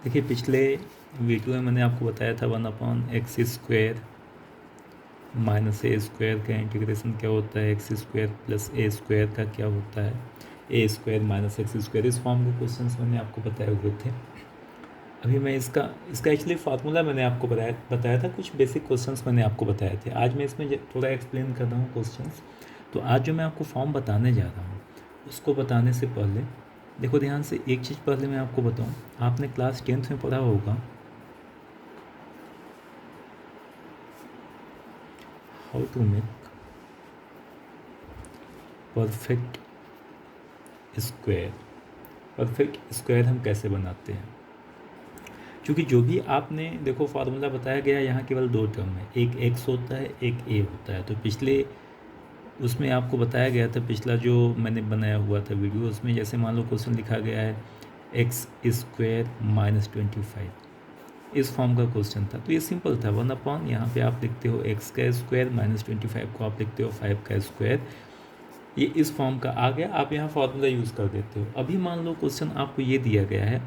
देखिए पिछले वीडियो में मैंने आपको बताया था 1/x² माइनस ए स्क्वायर का इंटीग्रेशन क्या होता है, x² प्लस ए स्क्वायर का क्या होता है, a² माइनस x²। इस फॉर्म के क्वेश्चंस मैंने आपको बताए हुए थे। अभी मैं इसका एक्चुअली फार्मूला मैंने आपको बताया था, कुछ बेसिक क्वेश्चंस मैंने आपको बताए थे। आज मैं इसमें थोड़ा एक्सप्लेन कर रहा हूँ क्वेश्चंस। तो आज जो मैं आपको फॉर्म बताने जा रहा हूँ उसको बताने से पहले देखो ध्यान से एक चीज़ पहले मैं आपको बताऊँ। आपने क्लास 10th में पढ़ा होगा how to make perfect square. Perfect square हम कैसे बनाते हैं, क्योंकि जो भी आपने देखो फार्मूला बताया गया यहाँ केवल दो टर्म है, एक x होता है एक a होता है। तो पिछले उसमें आपको बताया गया था, पिछला जो मैंने बनाया हुआ था वीडियो, उसमें जैसे मान लो क्वेश्चन लिखा गया है x² माइनस 25, इस फॉर्म का क्वेश्चन था। तो ये सिंपल था, 1/, यहाँ पे आप लिखते हो x² माइनस 25 को आप लिखते हो 5²। ये इस फॉर्म का आ गया, आप यहाँ फॉर्मूला यूज़ कर देते हो। अभी मान लो क्वेश्चन आपको ये दिया गया है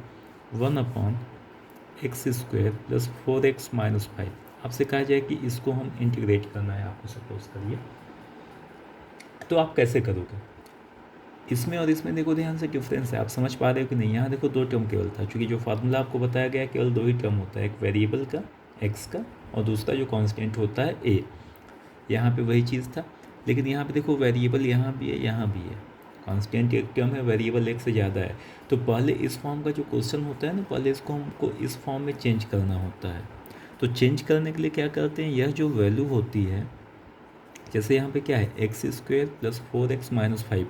1/x² प्लस 4x माइनस 5। आपसे कहा जाए कि इसको हम इंटीग्रेट करना है आपको, सपोज करिए। तो आप कैसे करोगे, इसमें और इसमें देखो ध्यान से डिफरेंस है, आप समझ पा रहे हो कि नहीं। यहाँ देखो दो टर्म केवल था, क्योंकि जो फार्मूला आपको बताया गया केवल दो ही टर्म होता है, एक वेरिएबल का x का और दूसरा जो कांस्टेंट होता है a। यहाँ पे वही चीज़ था, लेकिन यहाँ पे देखो वेरिएबल यहाँ भी है यहाँ भी है, कांस्टेंट एक टर्म है, वेरिएबल एक से ज़्यादा है। तो पहले इस फॉर्म का जो क्वेश्चन होता है ना, पहले इसको हमको इस फॉर्म में चेंज करना होता है। तो चेंज करने के लिए क्या करते हैं, यह जो वैल्यू होती है, जैसे यहाँ पे क्या है x² प्लस 4x माइनस 5,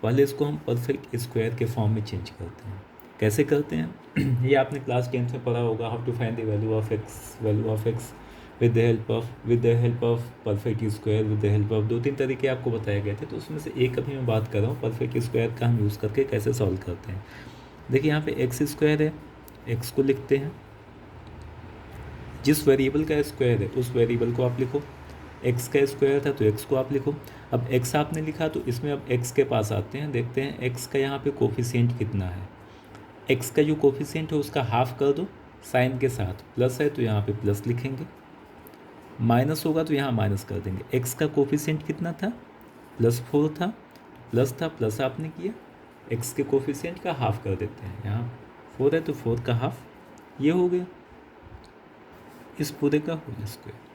पहले इसको हम परफेक्ट स्क्वायर के फॉर्म में चेंज करते हैं। कैसे करते हैं ये आपने क्लास 10th में पढ़ा होगा, how to find the value of x with the help of perfect square, with the help of दो तीन तरीके आपको बताए गए थे। तो उसमें से एक अभी मैं बात कर रहा हूँ, परफेक्ट स्क्वायर का हम यूज़ करके कैसे सॉल्व करते हैं। देखिए यहाँ पे x² है, x को लिखते हैं, जिस वेरिएबल का स्क्वायर है उस वेरिएबल को आप लिखो। x का स्क्वायर था तो x को आप लिखो। अब x आपने लिखा तो इसमें अब x के पास आते हैं, देखते हैं x का यहाँ पे कोफिशिएंट कितना है। x का जो कोफिशिएंट है उसका हाफ कर दो साइन के साथ, प्लस है तो यहाँ पे प्लस लिखेंगे, माइनस होगा तो यहाँ माइनस कर देंगे। x का कोफिशिएंट कितना था, +4 था, प्लस था, प्लस आपने किया, x के कोफिशिएंट का हाफ कर देते हैं। यहाँ 4 है तो 4 का हाफ, ये हो गया इस पूरे का होल स्क्वायर।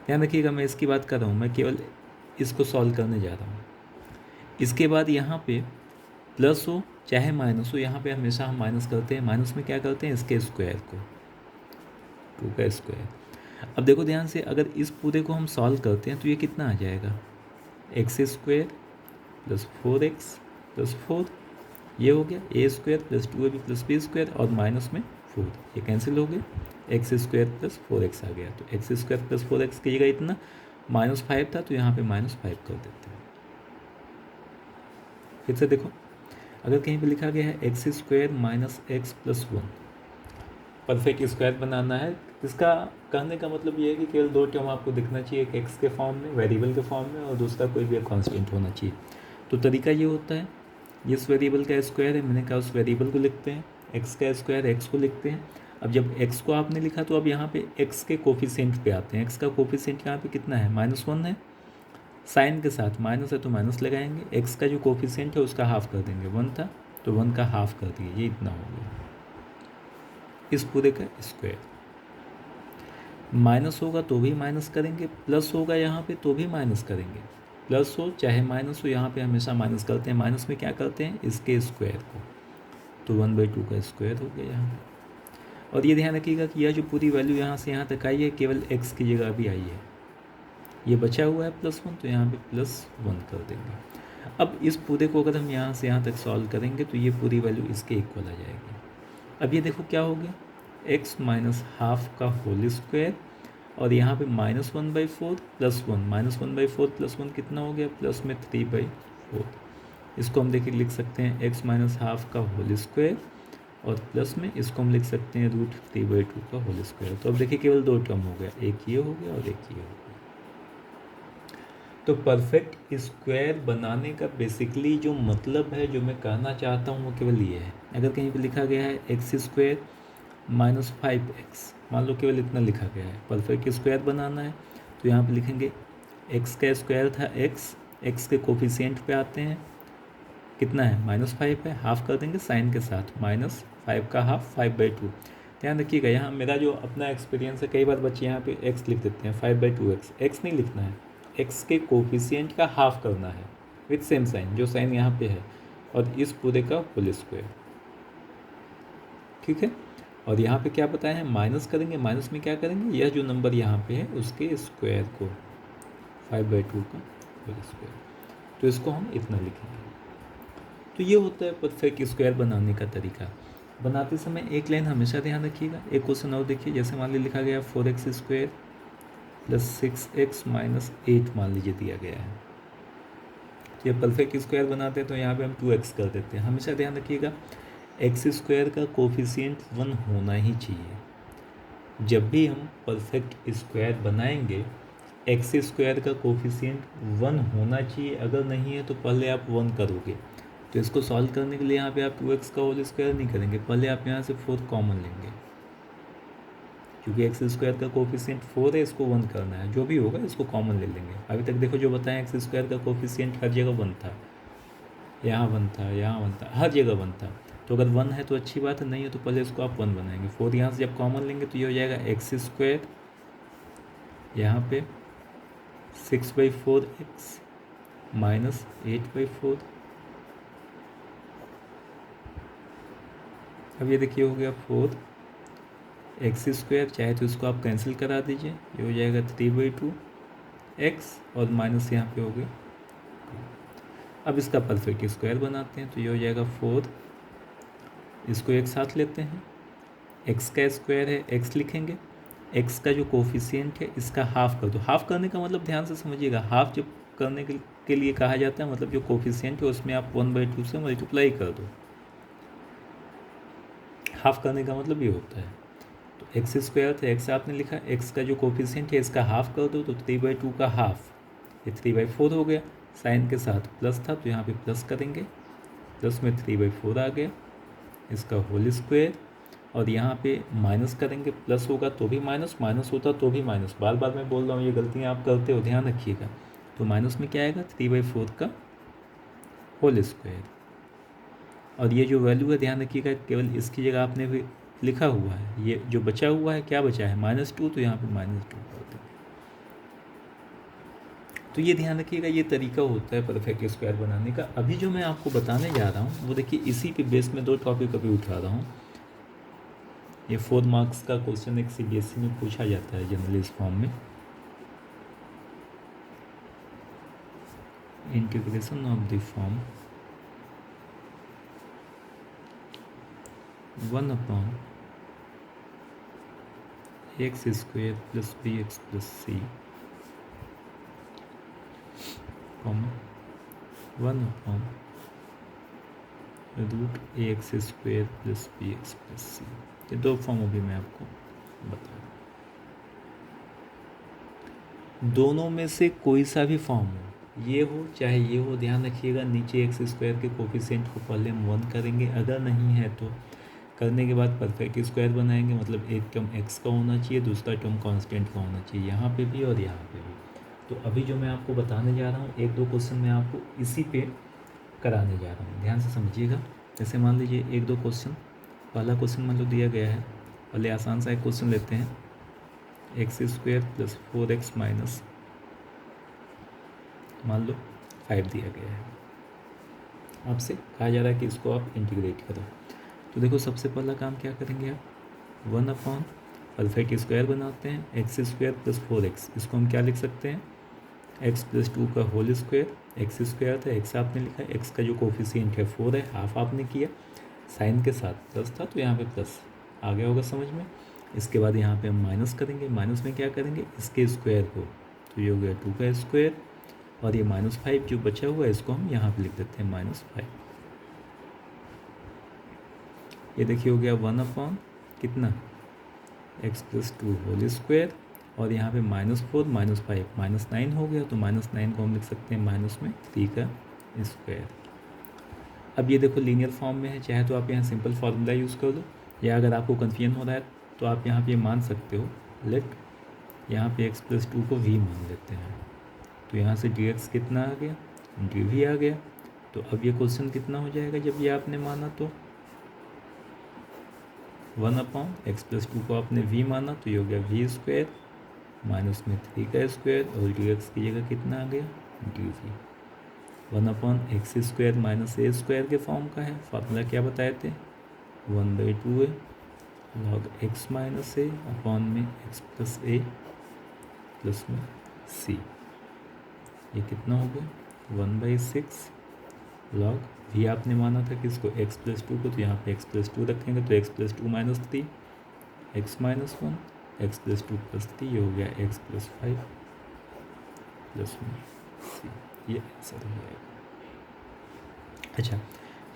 ध्यान रखिएगा मैं इसकी बात कर रहा हूँ, मैं केवल इसको सॉल्व करने जा रहा हूँ। इसके बाद यहाँ पे प्लस हो चाहे माइनस हो, यहाँ पे हमेशा हम माइनस करते हैं। माइनस में क्या करते हैं, इसके स्क्वायर को, 2 का स्क्वायर। अब देखो ध्यान से, अगर इस पूरे को हम सॉल्व करते हैं तो ये कितना आ जाएगा, x² प्लस 4x प्लस 4, ये हो गया a² plus 2ab plus b² और माइनस में 4, ये कैंसिल हो गया, x² प्लस 4x आ गया। तो x² प्लस 4x की जगह इतना -5 था तो यहाँ पे -5 कर देते हैं। फिर से देखो, अगर कहीं पे लिखा गया है x² minus x plus 1, perfect square बनाना है। इसका कहने का मतलब ये है कि केवल दो टर्म आपको दिखना चाहिए, एक x के फॉर्म में, वेरिएबल के फॉर्म में, और दूसरा कोई भी कांस्टेंट होना चाहिए। तो तरीका ये होता है, जिस वेरिएबल का स्क्वायर है मैंने कहा उस वेरिएबल को लिखते हैं, x का स्क्वायर x को लिखते हैं। अब जब x को आपने लिखा तो अब यहाँ पे x के कोफिशिएंट पे आते हैं। x का कोफिशिएंट यहाँ पे कितना है, -1 है, साइन के साथ माइनस है तो माइनस लगाएंगे। x का जो कोफिशिएंट है उसका हाफ कर देंगे, 1 था तो 1 का हाफ कर दिए, ये इतना हो गया इस पूरे का स्क्वायर। माइनस होगा तो भी माइनस करेंगे, प्लस होगा यहाँ पे तो भी माइनस करेंगे, प्लस हो चाहे माइनस हो यहाँ पे हमेशा माइनस करते हैं। माइनस में क्या करते हैं, इसके स्क्वायर को, तो 1/2 का स्क्वायर हो गया यहाँ पे। और ये ध्यान रखिएगा कि यह जो पूरी वैल्यू यहाँ से यहाँ तक आई है केवल x की जगह भी आई है, ये बचा हुआ है +1 तो यहाँ पे +1 कर देंगे। अब इस पूरे को अगर हम यहाँ से यहाँ तक सॉल्व करेंगे तो ये पूरी वैल्यू इसके इक्वल आ जाएगी। अब ये देखो क्या हो गया, x माइनस हाफ का होल स्क्वायर और यहाँ पे -1/4 प्लस 1, -1/4 प्लस 1 कितना हो गया, प्लस में 3/4। इसको हम देखिए लिख सकते हैं x माइनस हाफ का होल स्क्वायर और प्लस में इसको हम लिख सकते हैं √3/2 का होल स्क्वायर। तो अब देखिए केवल दो टर्म हो गया, एक ये हो गया और एक ये हो गया। तो परफेक्ट स्क्वायर बनाने का बेसिकली जो मतलब है, जो मैं कहना चाहता हूँ वो केवल ये है। अगर कहीं पे लिखा गया है एक्स स्क्वायर माइनस 5x, मान लो केवल इतना लिखा गया है, परफेक्ट स्क्वायर बनाना है, तो यहाँ पे लिखेंगे एक्स का स्क्वायर था एक्स के कोफिशिएंट पे आते हैं, कितना है -5 है, हाफ कर देंगे साइन के साथ, -5 का हाफ 5/2। ध्यान रखिएगा, यहाँ मेरा जो अपना एक्सपीरियंस है, कई बार बच्चे यहाँ पे x लिख देते हैं 5/2x, x नहीं लिखना है, x के कोफिशिएंट का हाफ करना है विथ सेम साइन, जो साइन यहाँ पे है, और इस पूरे का होल स्क्वायर, ठीक है। और यहाँ पे क्या बताया है, माइनस करेंगे, माइनस में क्या करेंगे, यह जो नंबर यहाँ पे है उसके स्क्वायर को, 5/2 का होल स्क्वायर, तो इसको हम इतना लिखेंगे। तो ये होता है परफेक्ट स्क्वायर बनाने का तरीका। बनाते समय एक लाइन हमेशा ध्यान रखिएगा। एक क्वेश्चन और देखिए, जैसे मान लीजिए लिखा गया 4x square plus 6x minus 8 मान लीजिए दिया गया है, ये परफेक्ट स्क्वायर बनाते हैं तो यहाँ पे हम 2x कर देते हैं। हमेशा ध्यान रखिएगा एक्स स्क्वायर का कोफिशिएंट 1 होना ही चाहिए। जब भी हम परफेक्ट स्क्वायर बनाएंगे एक्स स्क्वायर का कोफिशिएंट 1 होना चाहिए, अगर नहीं है तो पहले आप 1 करोगे। तो इसको सॉल्व करने के लिए यहाँ पे आप 2x का होल स्क्वायर नहीं करेंगे, पहले आप यहाँ से 4 कॉमन लेंगे, क्योंकि एक्स स्क्वायर का कोफिशिएंट 4 है, इसको 1 करना है, जो भी होगा इसको कॉमन ले लेंगे। अभी तक देखो जो बताएं, एक्स स्क्वायर का कोफिशिएंट हर जगह 1 था, यहाँ 1 था, यहाँ 1 था, हर जगह 1 था। तो अगर 1 है तो अच्छी बात है, नहीं है तो पहले इसको आप 1 बनाएंगे। 4 यहाँ से जब कॉमन लेंगे तो ये हो जाएगा एक्स स्क्वायर, यहाँ पे 6/4x माइनस 8/4। अब ये देखिए हो गया 4x स्क्वायर, चाहे तो इसको आप कैंसिल करा दीजिए, ये हो जाएगा 3/2x और माइनस यहाँ पे हो गया। अब इसका परफेक्ट स्क्वायर बनाते हैं तो ये हो जाएगा 4, इसको एक साथ लेते हैं, x का स्क्वायर है, x लिखेंगे, x का जो कोफिशिएंट है इसका हाफ कर दो। हाफ करने का मतलब ध्यान से समझिएगा, हाफ जब करने के लिए कहा जाता है, मतलब जो कोफिशिएंट है उसमें आप 1/2 से मल्टीप्लाई कर दो। हाफ करने का मतलब ये होता है। तो एक्स स्क्वायर था, एक्स आपने लिखा, एक्स का जो कोफिशिएंट है इसका हाफ कर दो, तो 3/2 का हाफ, ये 3/4 हो गया। साइन के साथ प्लस था तो यहाँ पे प्लस करेंगे, प्लस में 3/4 आ गया, इसका होल स्क्वायर, और यहाँ पे माइनस करेंगे, प्लस होगा तो भी माइनस, माइनस होता तो भी माइनस। बार बार मैं बोल रहा हूँ, ये गलतियाँ आप करते हो, ध्यान रखिएगा। तो माइनस में क्या आएगा, 3/4 का होल स्क्वायर, और ये जो वैल्यू है ध्यान रखिएगा, केवल इसकी जगह आपने भी लिखा हुआ है, ये जो बचा हुआ है, क्या बचा है, -2, तो यहाँ पे -2 कर देंगे। तो ये ध्यान रखिएगा, ये तरीका होता है परफेक्ट स्क्वायर बनाने का। अभी जो मैं आपको बताने जा रहा हूँ वो देखिए, इसी पे बेस में 2 टॉपिक अभी उठा रहा हूँ। ये 4 मार्क्स का क्वेश्चन एक CBSE में पूछा जाता है जनरली इस फॉर्म में, integration of the form 1/x² plus bx plus c, 1/√ax² plus bx plus c। ये 2 फॉर्म अभी मैं आपको बता रहा हूँ। दोनों में से कोई सा भी फॉर्म हो, ये हो चाहे ये हो, ध्यान रखिएगा नीचे x² के कोफिशिएंट को पहले हम 1 करेंगे, अगर नहीं है तो करने के बाद परफेक्ट स्क्वायर बनाएंगे, मतलब एक टर्म x का होना चाहिए, दूसरा टर्म कांस्टेंट का होना चाहिए, यहाँ पे भी और यहाँ पे भी। तो अभी जो मैं आपको बताने जा रहा हूँ, 1-2 क्वेश्चन मैं आपको इसी पे कराने जा रहा हूँ, ध्यान से समझिएगा। जैसे मान लीजिए 1-2 क्वेश्चन, पहला क्वेश्चन मान लो दिया गया है, पहले आसान सा एक क्वेश्चन लेते हैं, x² प्लस 4x माइनस मान लो 5 दिया गया है, आपसे कहा जा रहा है कि इसको आप इंटीग्रेट करो। तो देखो सबसे पहला काम क्या करेंगे आप, 1/ परफेक्ट स्क्वायर बनाते हैं, x² प्लस 4x, इसको हम क्या लिख सकते हैं, x प्लस 2 का होल स्क्वायर, एक्स स्क्वायर था, x आपने लिखा, x का जो कोफिशिएंट है 4 है, हाफ आपने किया, साइन के साथ प्लस था तो यहाँ पे प्लस आ गया होगा समझ में। इसके बाद यहाँ पे हम माइनस करेंगे, माइनस में क्या करेंगे, इसके स्क्वायर को, तो ये हो गया 2 का स्क्वायर, और ये -5 जो बचा हुआ है इसको हम यहाँ पे लिख देते हैं -5। ये देखिए हो गया 1/ कितना, x प्लस 2 होल स्क्वायर, और यहाँ पे -4 -5 -9 हो गया, तो -9 को हम लिख सकते हैं माइनस में 3 का स्क्वायर। अब ये देखो लीनियर फॉर्म में है, चाहे तो आप यहाँ सिंपल फार्मूला यूज़ कर लो, या अगर आपको कन्फ्यूजन हो रहा है तो आप यहाँ पे मान सकते हो लेट यहाँ पे x+2 को v मान लेते हैं, तो यहाँ से dx कितना आ गया, dv आ गया। तो अब ये क्वेश्चन कितना हो जाएगा जब ये आपने माना, तो 1/x+2 को आपने v माना तो ये हो गया v² माइनस में 3 का स्क्वायर, और dx की जगह कितना आ गया, dv। 1/x² माइनस a² के फॉर्म का है, फार्मूला क्या बताए थे, 1/2a log x minus a upon में x प्लस a प्लस में c। ये कितना हो गया 1/6 log v आपने माना था कि इसको x+2 को, तो यहाँ पे x+2 रखेंगे तो x+2 minus 3 x minus 1 x+2 plus 3, ये हो गया x+5 प्लस में c। ये आंसर हो जाएगा। अच्छा,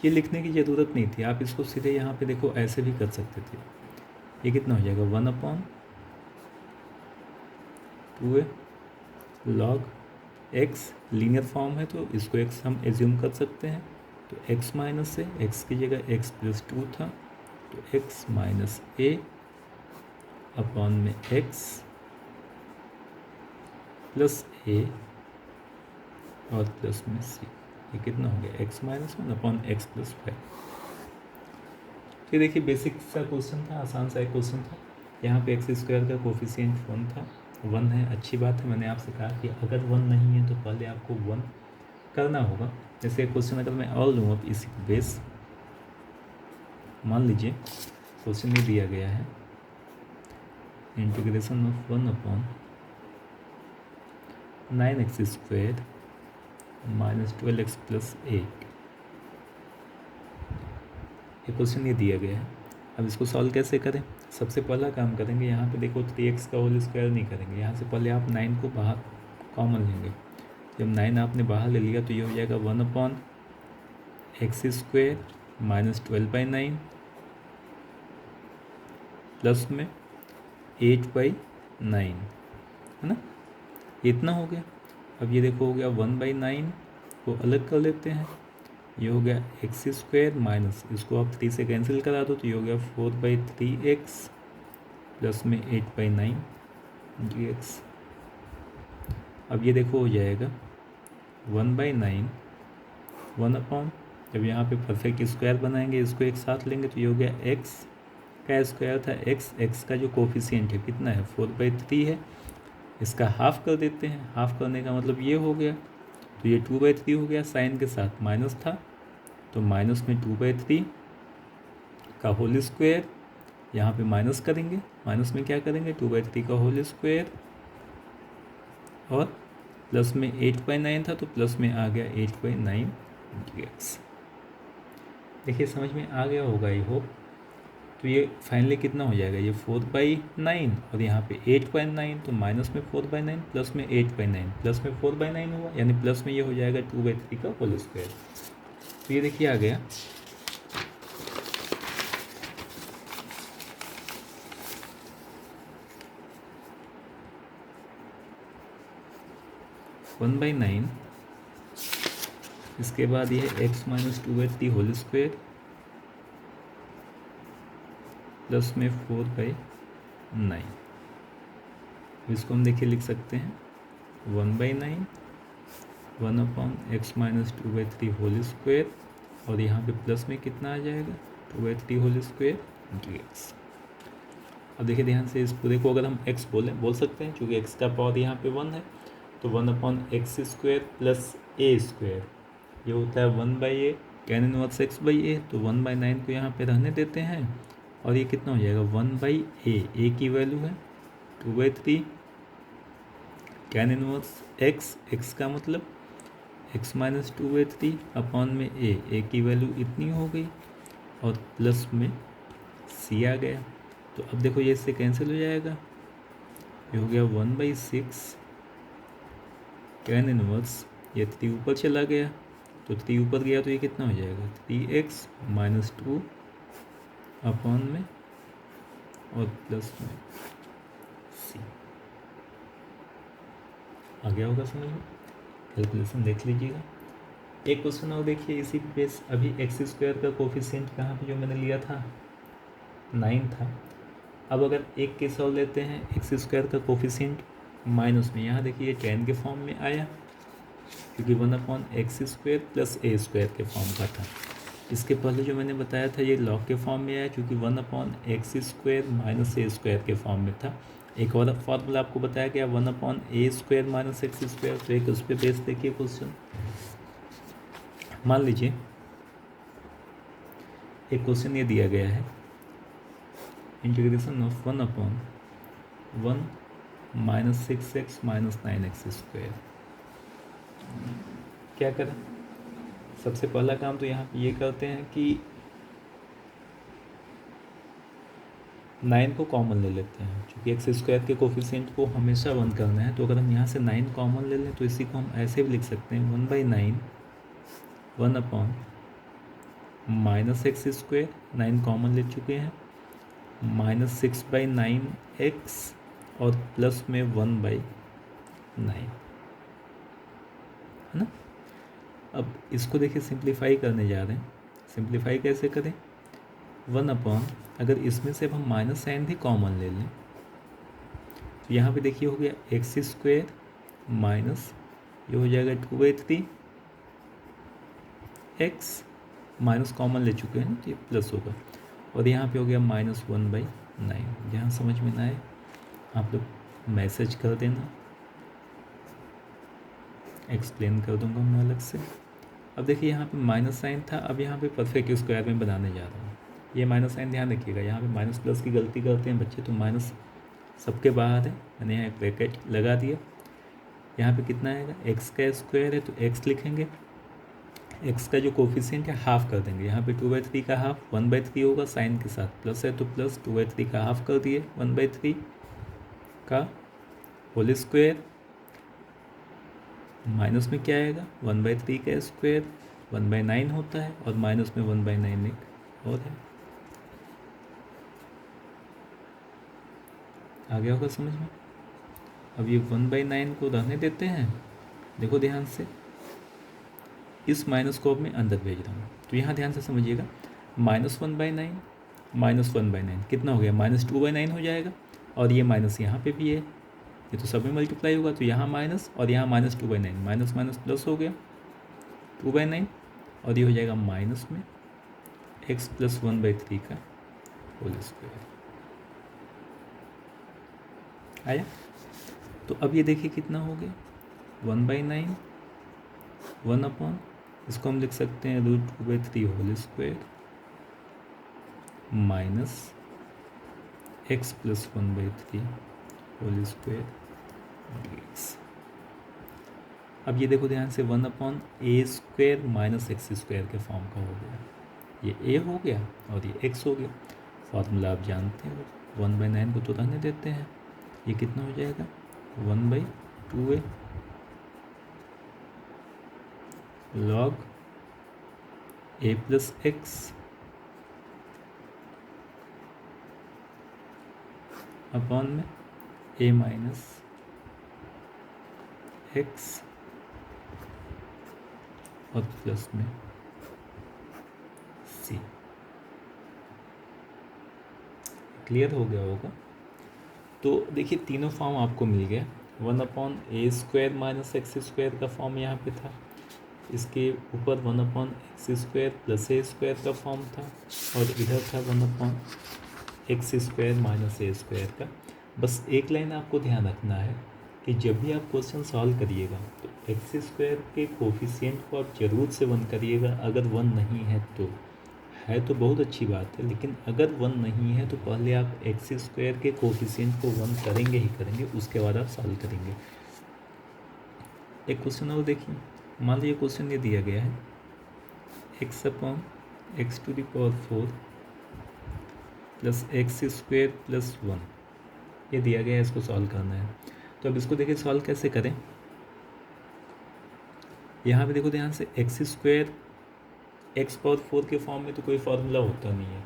ये लिखने की ज़रूरत नहीं थी, आप इसको सीधे यहाँ पे देखो ऐसे भी कर सकते थे। ये कितना हो जाएगा 1/2a log x, linear form है तो इसको x हम एज्यूम कर सकते हैं, तो x माइनस से x की जगह x+2 था, तो x माइनस a अपॉन में x प्लस a और प्लस में c। ये कितना हो गया x minus 1 upon x plus 5। तो देखिए बेसिक सा क्वेश्चन था, आसान सा एक क्वेश्चन था। यहाँ पे x² का कोफिशिएंट 1 था, 1 है, अच्छी बात है। मैंने आपसे कहा कि अगर 1 नहीं है तो पहले आपको 1 करना होगा। जैसे क्वेश्चन अगर मैं और लूँ अब इसी बेस, मान लीजिए क्वेश्चन में दिया गया है integration of 1/9x² minus 12x plus 8। ये क्वेश्चन ये दिया गया है। अब इसको सॉल्व कैसे करें, सबसे पहला काम करेंगे, यहाँ पे देखो 3x का होल स्क्वायर नहीं करेंगे, यहाँ से पहले आप 9 को बाहर कॉमन लेंगे। जब 9 आपने बाहर ले लिया तो ये हो जाएगा 1/x² माइनस 12/9 प्लस में 8/9, है ना, इतना हो गया। अब ये देखो हो गया 1/9 को अलग कर लेते हैं, ये हो गया x² माइनस, इसको आप 3 से कैंसिल करा दो तो ये हो गया 4/3x प्लस में 8/9 dx। अब ये देखो हो जाएगा 1/9 1/, जब यहाँ पे परफेक्ट स्क्वायर बनाएंगे इसको एक साथ लेंगे तो ये हो गया x का स्क्वायर था, x का जो कोफिशिएंट है कितना है 4/3 है, इसका हाफ कर देते हैं। हाफ करने का मतलब ये हो गया, तो ये 2/3 हो गया, साइन के साथ माइनस था तो माइनस में 2/3 का होल स्क्वायर, यहाँ पे माइनस करेंगे, माइनस में क्या करेंगे 2/3 का होल स्क्वायर, और प्लस में 8/9 था तो प्लस में आ गया 8/9 dx। देखिए समझ में आ गया होगा आई होप। तो ये फाइनली कितना हो जाएगा, ये 4/9 और यहाँ पे 8/9, तो माइनस में 4/9 प्लस में 8/9 प्लस में 4/9 हुआ, यानी प्लस में ये हो जाएगा 2/3 का होल स्क्वायर। तो ये देखिए आ गया। वन बाई 9, इसके बाद ये x minus 2/3 whole square plus में 4/9। इसको हम देखिए लिख सकते हैं 1/9 1/x माइनस 2/3 होल स्क्वायर, और यहाँ पे प्लस में कितना आ जाएगा 2/3 होल स्क्वायर dx। अब देखिए ध्यान से, इस पूरे को अगर हम x बोल सकते हैं, क्योंकि x का पावर यहाँ पे 1 है, तो 1/x² प्लस a², ये होता है 1/a tan इनवर्स x/a। तो 1/9 को यहाँ पे रहने देते हैं, और ये कितना हो जाएगा 1/a, a की वैल्यू है 2/3 tan इनवर्स x का मतलब x माइनस 2/3 अपॉन में a की वैल्यू इतनी हो गई, और प्लस में c आ गया। तो अब देखो ये इससे कैंसिल हो जाएगा, ये हो गया 1/6 tan इनवर्स, ये 3 ऊपर चला गया, तो 3 ऊपर गया तो ये कितना हो जाएगा 3x माइनस 2 अपॉन में और प्लस में c। आ गया होगा समझ में, कैलकुलेशन देख लीजिएगा। एक क्वेश्चन और देखिए इसी बेस, अभी एक्स स्क्वायर का कोफिशिएंट कहाँ पे जो मैंने लिया था 9 था। अब अगर एक केस और लेते हैं, एक्स स्क्वायर का कोफिशिएंट माइनस में, यहाँ देखिए 10 के फॉर्म में आया क्योंकि 1/x² प्लस a² के फॉर्म का था। इसके पहले जो मैंने बताया था ये लॉग के फॉर्म में आया क्योंकि 1/x² माइनस a² के फॉर्म में था। एक और फॉर्मूला आपको बताया गया 1/a² माइनस x²। तो एक उस पर बेस देखिए क्वेश्चन, मान लीजिए एक क्वेश्चन ये दिया गया है, integration of 1/1 minus 6x minus 9x²। क्या करें? सबसे पहला काम तो यहाँ पे ये करते हैं कि 9 को कॉमन ले लेते हैं, क्योंकि एक्स स्क्वायर के कोफिशिएंट को हमेशा 1 करना है। तो अगर हम यहाँ से 9 कॉमन ले लें तो इसी को हम ऐसे भी लिख सकते हैं 1/9 1/, माइनस x², 9 कॉमन ले चुके हैं, माइनस 6/9x और प्लस में 1/9, है ना। अब इसको देखिए सिंप्लीफाई करने जा रहे हैं। सिंप्लीफाई कैसे करें? 1/, अगर इसमें से अब हम माइनस साइन भी कॉमन ले लें तो यहाँ पे देखिए हो गया x² माइनस, ये हो जाएगा 2/3 x, माइनस कॉमन ले चुके हैं तो ये प्लस होगा, और यहाँ पे हो गया माइनस 1/9। जहाँ समझ में ना आए आप लोग मैसेज कर देना, एक्सप्लेन कर दूंगा मैं अलग से। अब देखिए यहाँ पे माइनस साइन था, अब यहाँ पे परफेक्ट स्क्वायर में बनाने जा रहा हूँ। ये माइनस साइन ध्यान रखिएगा, यहाँ पे माइनस प्लस की गलती करते हैं बच्चे, तो माइनस सबके बाहर है, मैंने यहाँ एक ब्रैकेट लगा दिया। यहाँ पे कितना आएगा? एक्स का स्क्वायर है तो एक्स लिखेंगे, एक्स का जो कोफिशिएंट है हाफ कर देंगे। यहाँ पे 2/3 का हाफ 1/3 होगा, साइन के साथ प्लस है तो प्लस, 2/3 का हाफ कर दिए 1/3 का होल स्क्वायर, माइनस में क्या आएगा? 1/3 का स्क्वायर 1/9 होता है, और माइनस में 1/9 एक और है। आ गया होगा समझ में। अब ये 1/9 को रहने देते हैं, देखो ध्यान से, इस माइनस को अब मैं अंदर भेज रहा हूँ, तो यहाँ ध्यान से समझिएगा, माइनस 1/9 माइनस 1/9 कितना हो गया? माइनस 2/9 हो जाएगा, और ये माइनस यहाँ पे भी है, ये तो सब में मल्टीप्लाई होगा, तो यहाँ माइनस और यहाँ माइनस 2/9, माइनस माइनस प्लस हो गया 2/9, और ये हो जाएगा माइनस में x प्लस 1/3 का होल स्क्वायर। आया? तो अब ये देखिए कितना हो गया? 1/9 1/, इसको हम लिख सकते हैं √2/3 whole square minus x plus 1/3 whole square dx। अब ये देखो ध्यान से 1/a² माइनस x² के फॉर्म का हो गया, ये a हो गया और ये x हो गया। फॉर्मूला आप जानते हैं, 1/9 को तो रहने देते हैं, ये कितना हो जाएगा? 1/2a log a plus x upon में a माइनस x और प्लस में c। क्लियर हो गया होगा। तो देखिए तीनों फॉर्म आपको मिल गया। 1/a² माइनस x² का फॉर्म यहाँ पे था, इसके ऊपर 1/x² प्लस a² का फॉर्म था, और इधर था 1/x² माइनस a² का। बस एक लाइन आपको ध्यान रखना है कि जब भी आप क्वेश्चन सॉल्व करिएगा तो x² के कोफिशिएंट को आप ज़रूर से 1 करिएगा। अगर 1 नहीं है तो बहुत अच्छी बात है, लेकिन अगर 1 नहीं है तो पहले आप x² के कोफिशिएंट को 1 करेंगे ही करेंगे, उसके बाद आप सॉल्व करेंगे। एक क्वेश्चन और देखिए, मान लीजिए क्वेश्चन ये दिया गया है x/(x⁴ प्लस x² प्लस 1, ये दिया गया है, इसको सॉल्व करना है। तो अब इसको देखिए सॉल्व कैसे करें। यहाँ पे देखो ध्यान से x² x⁴ के फॉर्म में तो कोई फार्मूला होता नहीं है,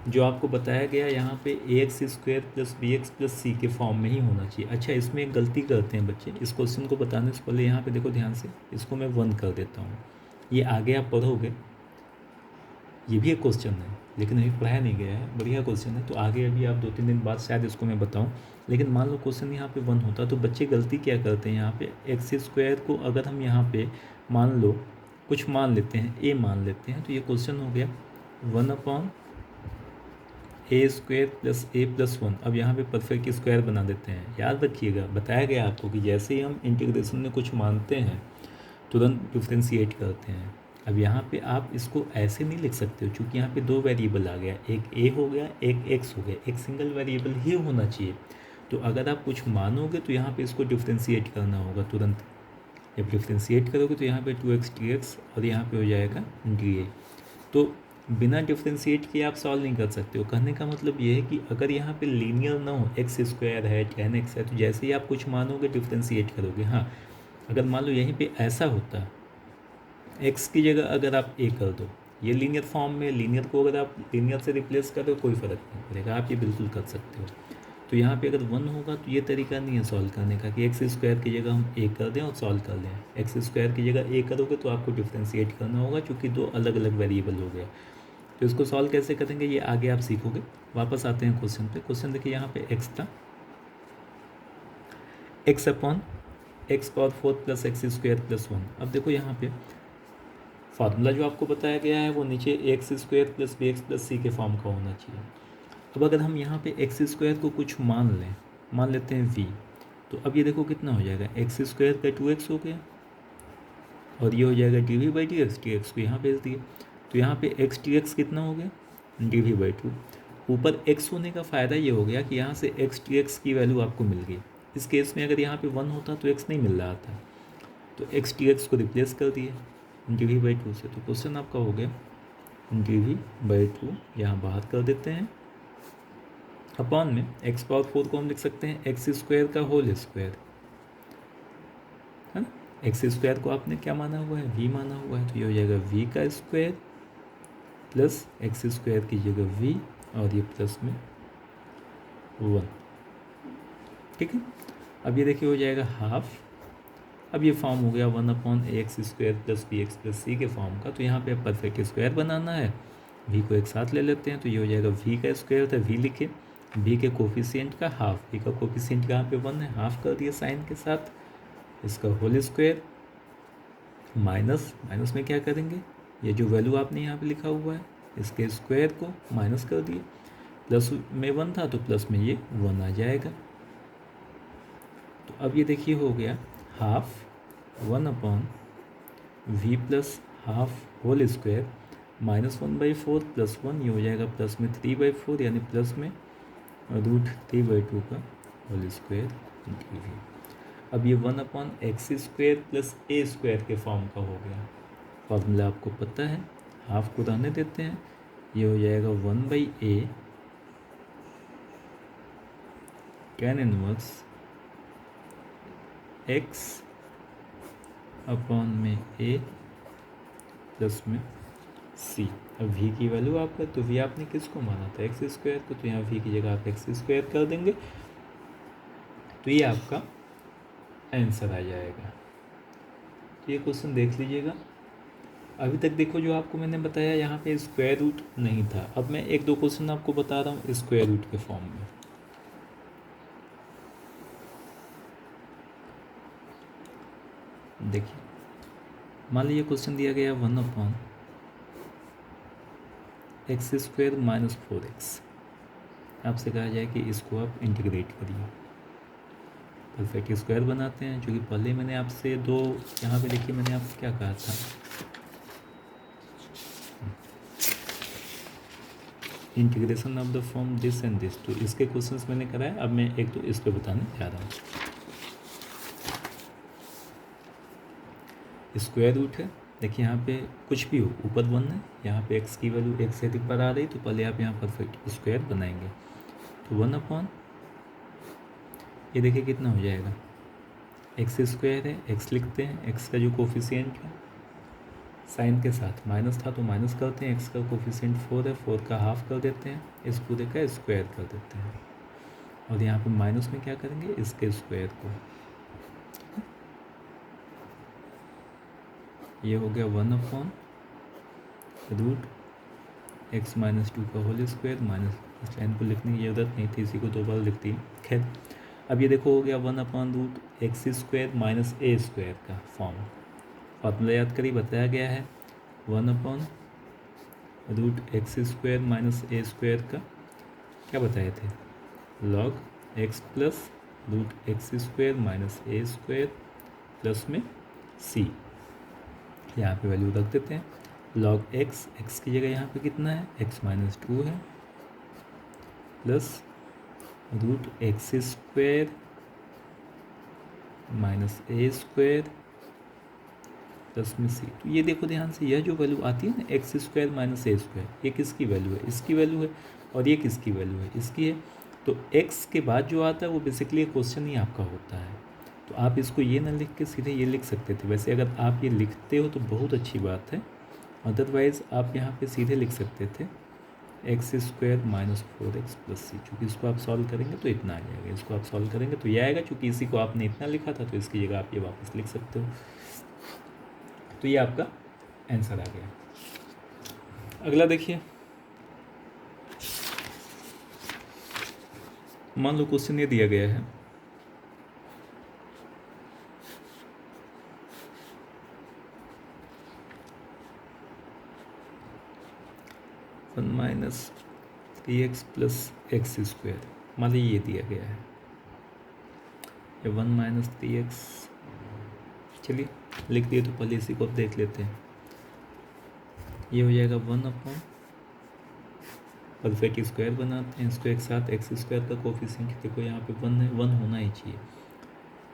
जो आपको बताया गया यहाँ पे ax² प्लस bx प्लस सी के फॉर्म में ही होना चाहिए। अच्छा, इसमें एक गलती करते हैं बच्चे, इस क्वेश्चन को बताने से पहले यहाँ पे देखो ध्यान से, इसको मैं 1 कर देता हूँ। ये आगे आप पढ़ोगे, ये भी एक क्वेश्चन है लेकिन अभी पढ़ाया नहीं गया है, बढ़िया क्वेश्चन है, तो आगे अभी आप 2-3 दिन बाद शायद इसको मैं बताऊँ। लेकिन मान लो क्वेश्चन यहाँ पे 1 होता तो बच्चे गलती क्या करते हैं, यहाँ पे x² को अगर हम यहाँ पे मान लो कुछ मान लेते हैं, a मान लेते हैं, तो ये क्वेश्चन हो गया 1/a² प्लस a प्लस 1। अब यहाँ पे परफेक्ट स्क्वायर बना देते हैं। याद रखिएगा, बताया गया आपको कि जैसे ही हम इंटीग्रेशन में कुछ मानते हैं तुरंत डिफ्रेंशिएट करते हैं। अब यहाँ पे आप इसको ऐसे नहीं लिख सकते हो, क्योंकि यहाँ पे 2 वेरिएबल आ गया, एक a हो गया, एक x हो गया, एक सिंगल वेरिएबल ही होना चाहिए। तो अगर आप कुछ मानोगे तो यहाँ पे इसको डिफ्रेंशिएट करना होगा तुरंत। जब डिफ्रेंशिएट करोगे तो यहाँ पे 2x dx और यहाँ पे हो जाएगा dA। तो बिना डिफ्रेंशिएट किए आप सॉल्व नहीं कर सकते हो। कहने का मतलब ये है कि अगर यहाँ पे लीनियर ना हो, x² है, tan x है, तो जैसे ही आप कुछ मानोगे डिफ्रेंशिएट करोगे। हाँ, अगर मान लो यहीं पे ऐसा होता, x की जगह अगर आप a कर दो, ये लीनियर फॉर्म में, लीनियर को अगर आप लीनियर से रिप्लेस कर दो कोई फ़र्क नहीं पड़ेगा, आप ये बिल्कुल कर सकते हो। तो यहाँ पे अगर 1 होगा तो ये तरीका नहीं है सॉल्व करने का कि x² की जगह हम a कर दें और सॉल्व कर लें। x² की जगह a करोगे तो आपको डिफ्रेंशिएट करना होगा, क्योंकि 2 अलग अलग वेरिएबल हो गया। तो इसको सॉल्व कैसे करेंगे ये आगे आप सीखोगे। वापस आते हैं क्वेश्चन पे। क्वेश्चन देखिए, यहाँ पे x था, x/x⁴ प्लस x² प्लस 1। अब देखो यहाँ पे फार्मूला जो आपको बताया गया है वो नीचे ax² प्लस bx प्लस सी के फॉर्म का होना चाहिए। अब अगर हम यहाँ पे x² को कुछ मान लें, मान लेते हैं v, तो अब ये देखो कितना हो जाएगा, x² का 2x हो गया और ये हो जाएगा dv/dx, dx को यहाँ भेज दिए, तो यहाँ पे x dx कितना हो गया, dv/2। ऊपर x होने का फ़ायदा ये हो गया कि यहाँ से x dx की वैल्यू आपको मिल गई। इस केस में अगर यहाँ पे 1 होता तो x नहीं मिल रहा था, तो x dx को रिप्लेस कर दिए dv/2 से। तो क्वेश्चन आपका हो गया dv/2, यहाँ बाहर कर देते हैं, अपॉन में x⁴ को हम लिख सकते हैं x² का होल स्क्वायर, है ना। x² को आपने क्या माना हुआ है, v माना हुआ है, तो ये हो जाएगा v का स्क्वायर प्लस x² की जगह v और ये प्लस में 1। ठीक है, अब ये देखिए हो जाएगा हाफ। अब ये फॉर्म हो गया 1/ax² plus bx plus c के फॉर्म का। तो यहाँ पे परफेक्ट स्क्वायर बनाना है, v को एक साथ ले लेते हैं, तो ये हो जाएगा v का स्क्वायर था, v लिखे, v के कोफिशिएंट का हाफ, v का कोफिशिएंट यहाँ पे 1 है, हाफ कर दिया साइन के साथ, इसका होल स्क्वायर माइनस, माइनस में क्या करेंगे, ये जो वैल्यू आपने यहाँ पे लिखा हुआ है इसके स्क्वायर को माइनस कर दिए, प्लस में 1 था तो प्लस में ये 1 आ जाएगा। तो अब ये देखिए हो गया half 1/v plus half whole square minus 1/4 plus 1, ये हो जाएगा प्लस में 3/4, यानी प्लस में √3/2 का होल स्क्वायर dv। अब ये 1/x² प्लस a² के फॉर्म का हो गया। फॉर्मूला आपको पता है, हाफ को रहने देते हैं, ये हो जाएगा 1/a tan inverse x upon में a प्लस में c। अब v की वैल्यू आपका, तो v आपने किसको माना था, x² को, तो यहाँ v की जगह आप x² कर देंगे, तो ये आपका आंसर आ जाएगा। तो ये क्वेश्चन देख लीजिएगा। अभी तक देखो जो आपको मैंने बताया यहाँ पे स्क्वायर रूट नहीं था। अब मैं 1-2 क्वेश्चन आपको बता रहा हूँ स्क्वायर रूट के फॉर्म में। देखिए, मान लीजिए क्वेश्चन दिया गया 1/x² माइनस 4x। आपसे कहा जाए कि इसको आप इंटीग्रेट करिए, परफेक्ट स्क्वायर बनाते हैं, जो कि पहले मैंने आपसे दो, यहाँ पे देखिए मैंने आपसे क्या कहा था, integration of the form this and this. तो इसके क्वेश्चंस मैंने कराए, अब मैं 1-2 इस पे बताने जा रहा हूँ। स्क्वायर रूट है, देखिए यहाँ पे कुछ भी हो, ऊपर 1 है, यहाँ पे x की वैल्यू 1 से अधिक पर आ रही, तो पहले आप यहाँ परफेक्ट स्क्वायर बनाएंगे, तो 1/, ये देखिए कितना हो जाएगा, x² है, x लिखते हैं, x का जो कोफिशिएंट है साइन के साथ माइनस था तो माइनस करते हैं, एक्स का कोफिशिएंट 4 है, 4 का हाफ कर देते हैं, इस पूरे का स्क्वायर कर देते हैं, और यहाँ पे माइनस में क्या करेंगे, इसके स्क्वायर को। ये हो गया 1/√x-2 का होल स्क्वायर माइनस, इस लाइन को लिखने की जरूरत नहीं थी, इसी को दो बार लिखती है। खैर अब ये देखो हो गया 1/√x² माइनस ए स्क्वायर का फॉर्म। फॉर्मूला याद करिए, बताया गया है 1/√x² माइनस ए स्क्वायर का क्या बताए थे, log x plus √x² minus a square plus में c। यहाँ पे वैल्यू रख देते हैं, log x की जगह यहाँ पे कितना है, x-2 है, plus √x² minus a square plus में c। तो ये देखो ध्यान से, यह जो वैल्यू आती है ना x² माइनस ए स्क्वायर, ये किसकी वैल्यू है, इसकी वैल्यू है, और ये किसकी वैल्यू है, इसकी है। तो x के बाद जो आता है वो बेसिकली क्वेश्चन ही आपका होता है। तो आप इसको ये ना लिख के सीधे ये लिख सकते थे, वैसे अगर आप ये लिखते हो तो बहुत अच्छी बात है, अदरवाइज़ आप यहाँ पे सीधे लिख सकते थे x² minus 4x plus c। चूँकि इसको आप सॉल्व करेंगे तो इतना आ जाएगा, इसको आप सॉल्व करेंगे तो ये आएगा, चूँकि इसी को आपने इतना लिखा था तो इसकी जगह आप ये वापस लिख सकते हो। तो ये आपका आंसर आ गया। अगला देखिए, मान लो क्वेश्चन ये दिया गया है, (1-3x प्लस x²), मान लीजिए ये दिया गया है, या 1-3x, चलिए लिख दिए तो पहले इसी को अब देख लेते हैं। ये हो जाएगा 1 अपॉन, परफेक्ट स्क्वायर बनाते हैं, इसको एक साथ x² का कोफिशिएंट देखो यहाँ पे 1 है, 1 होना ही चाहिए।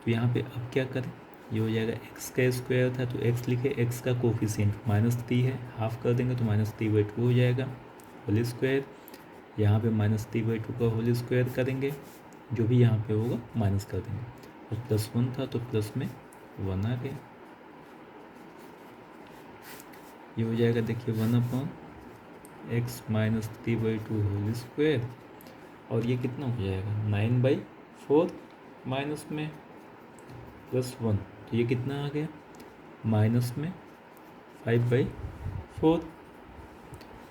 तो यहाँ पे अब क्या करें, ये हो जाएगा x का स्क्वायर था तो x लिखे, x का कोफिशिएंट -3 है, हाफ कर देंगे तो -3/2 हो जाएगा होल स्क्वायर। यहाँ पे -3/2 का होल स्क्वायर करेंगे, जो भी यहाँ पे होगा माइनस कर देंगे, और +1 था तो प्लस में 1 आ गया। ये हो जाएगा देखिए 1/x माइनस 3/2 होल स्क्वायर, और ये कितना हो जाएगा 9/4 माइनस में +1, तो ये कितना आ गया माइनस में 5/4,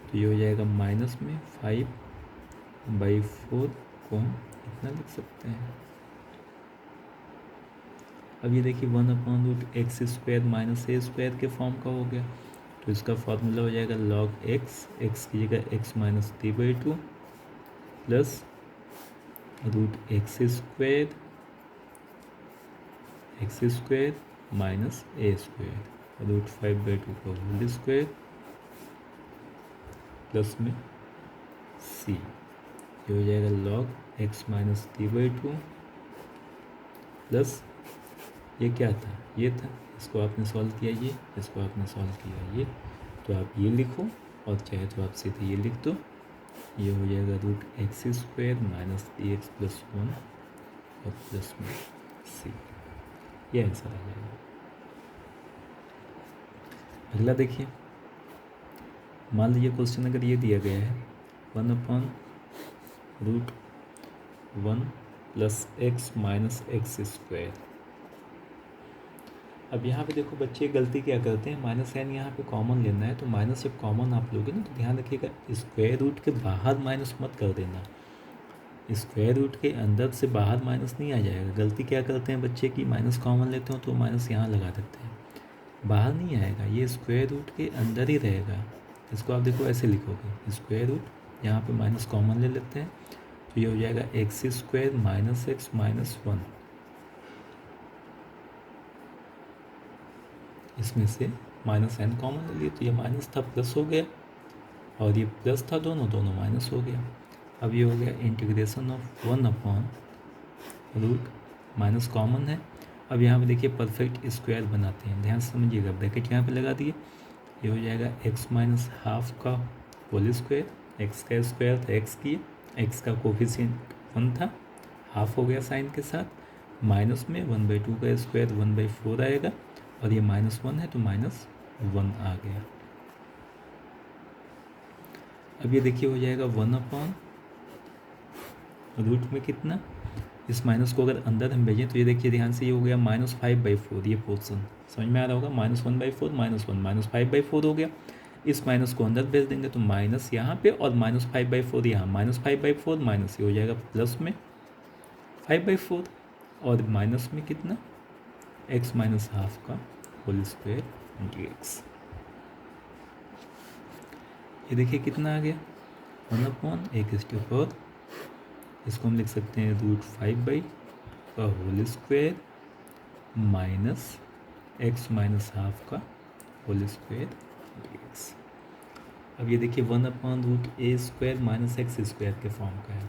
तो ये हो जाएगा माइनस में 5/4 को हम इतना लिख सकते हैं। अब ये देखिए 1/√x² माइनस ए स्क्वायर के फॉर्म का हो गया, तो इसका फॉर्मूला हो जाएगा log x की जगह x-3/2 plus x² minus a square √5/2 का होल स्क्वायर प्लस में c। ये हो जाएगा log x-3/2 प्लस ये क्या था, ये था, इसको आपने सॉल्व किया, ये इसको आपने सॉल्व किया, ये तो आप ये लिखो, और चाहे तो आप सीधे ये लिख दो, ये हो जाएगा √x² माइनस 3x प्लस 1 और प्लस में c। ये आंसर आ जाएगा। अगला देखिए, मान लीजिए क्वेश्चन अगर ये दिया गया है 1/√1 प्लस x माइनस x²। अब यहाँ पे देखो बच्चे गलती क्या करते हैं, माइनस n यहाँ पे कॉमन लेना है, तो माइनस जब कॉमन आप लोगे ना तो ध्यान रखिएगा स्क्वायर रूट के बाहर माइनस मत कर देना, स्क्वायर रूट के अंदर से बाहर माइनस नहीं आ जाएगा। गलती क्या करते हैं बच्चे की, माइनस कॉमन लेते हो तो माइनस यहाँ लगा देते हैं, बाहर नहीं आएगा, ये स्क्वायर रूट के अंदर ही रहेगा। इसको आप देखो ऐसे लिखोगे, स्क्वायर रूट यहाँ पे माइनस कॉमन ले लेते हैं, तो ये हो जाएगा x² माइनस x माइनस 1, इसमें से माइनस n कॉमन ले लिए तो ये माइनस था प्लस हो गया, और ये प्लस था, दोनों माइनस हो गया। अब ये हो गया इंटीग्रेशन ऑफ 1/√, माइनस कॉमन है। अब यहाँ पे देखिए परफेक्ट स्क्वायर बनाते हैं, ध्यान से समझिएगा, ब्रैकेट यहाँ पे लगा दिए, ये हो जाएगा x माइनस हाफ का होल स्क्वायर, x का स्क्वायर था x की, x का कोफिशिएंट 1 था, हाफ हो गया साइन के साथ, माइनस में 1/2 का स्क्वायर 1/4 आएगा, और ये -1 है तो -1 1 आ गया। अब ये देखिए हो जाएगा 1/, रूट में कितना, इस माइनस को अगर अंदर हम भेजें तो ये देखिए ध्यान से, ये हो गया -5/4, ये पोर्शन समझ में आ रहा होगा, -1/4 -1 -5/4 हो गया। इस माइनस को अंदर भेज देंगे तो माइनस यहाँ पे और -5/4 यहाँ, -5/4 माइनस ये हो जाएगा प्लस में 5/4 और माइनस में कितना, x माइनस हाफ का होल स्क्वायर इंटू एक्स। ये देखिए कितना आ गया 1/(x⁴), इसको हम लिख सकते हैं √5 का whole square minus x minus half का होल स्क्वायर एक्स। अब ये देखिए 1/√a² माइनस x² के फॉर्म का है।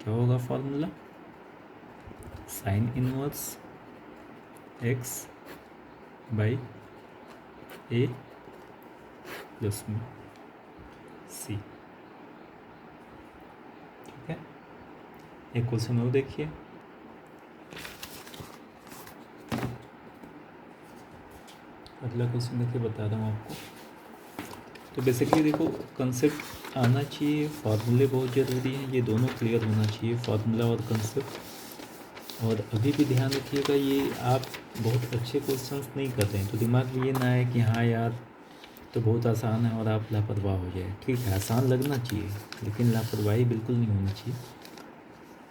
क्या होगा formula, sine inverse x by a plus में c। ठीक है, एक क्वेश्चन और देखिए। अगला क्वेश्चन देखिए, बता रहा हूँ आपको। तो बेसिकली देखो कंसेप्ट आना चाहिए, फार्मूले बहुत ज़रूरी हैं, ये दोनों क्लियर होना चाहिए, फार्मूला और कंसेप्ट। और अभी भी ध्यान रखिएगा, ये आप बहुत अच्छे क्वेश्चंस नहीं करते हैं तो दिमाग में ये ना है कि हाँ यार तो बहुत आसान है और आप लापरवाह हो जाए। ठीक है, आसान लगना चाहिए लेकिन लापरवाही बिल्कुल नहीं होनी चाहिए।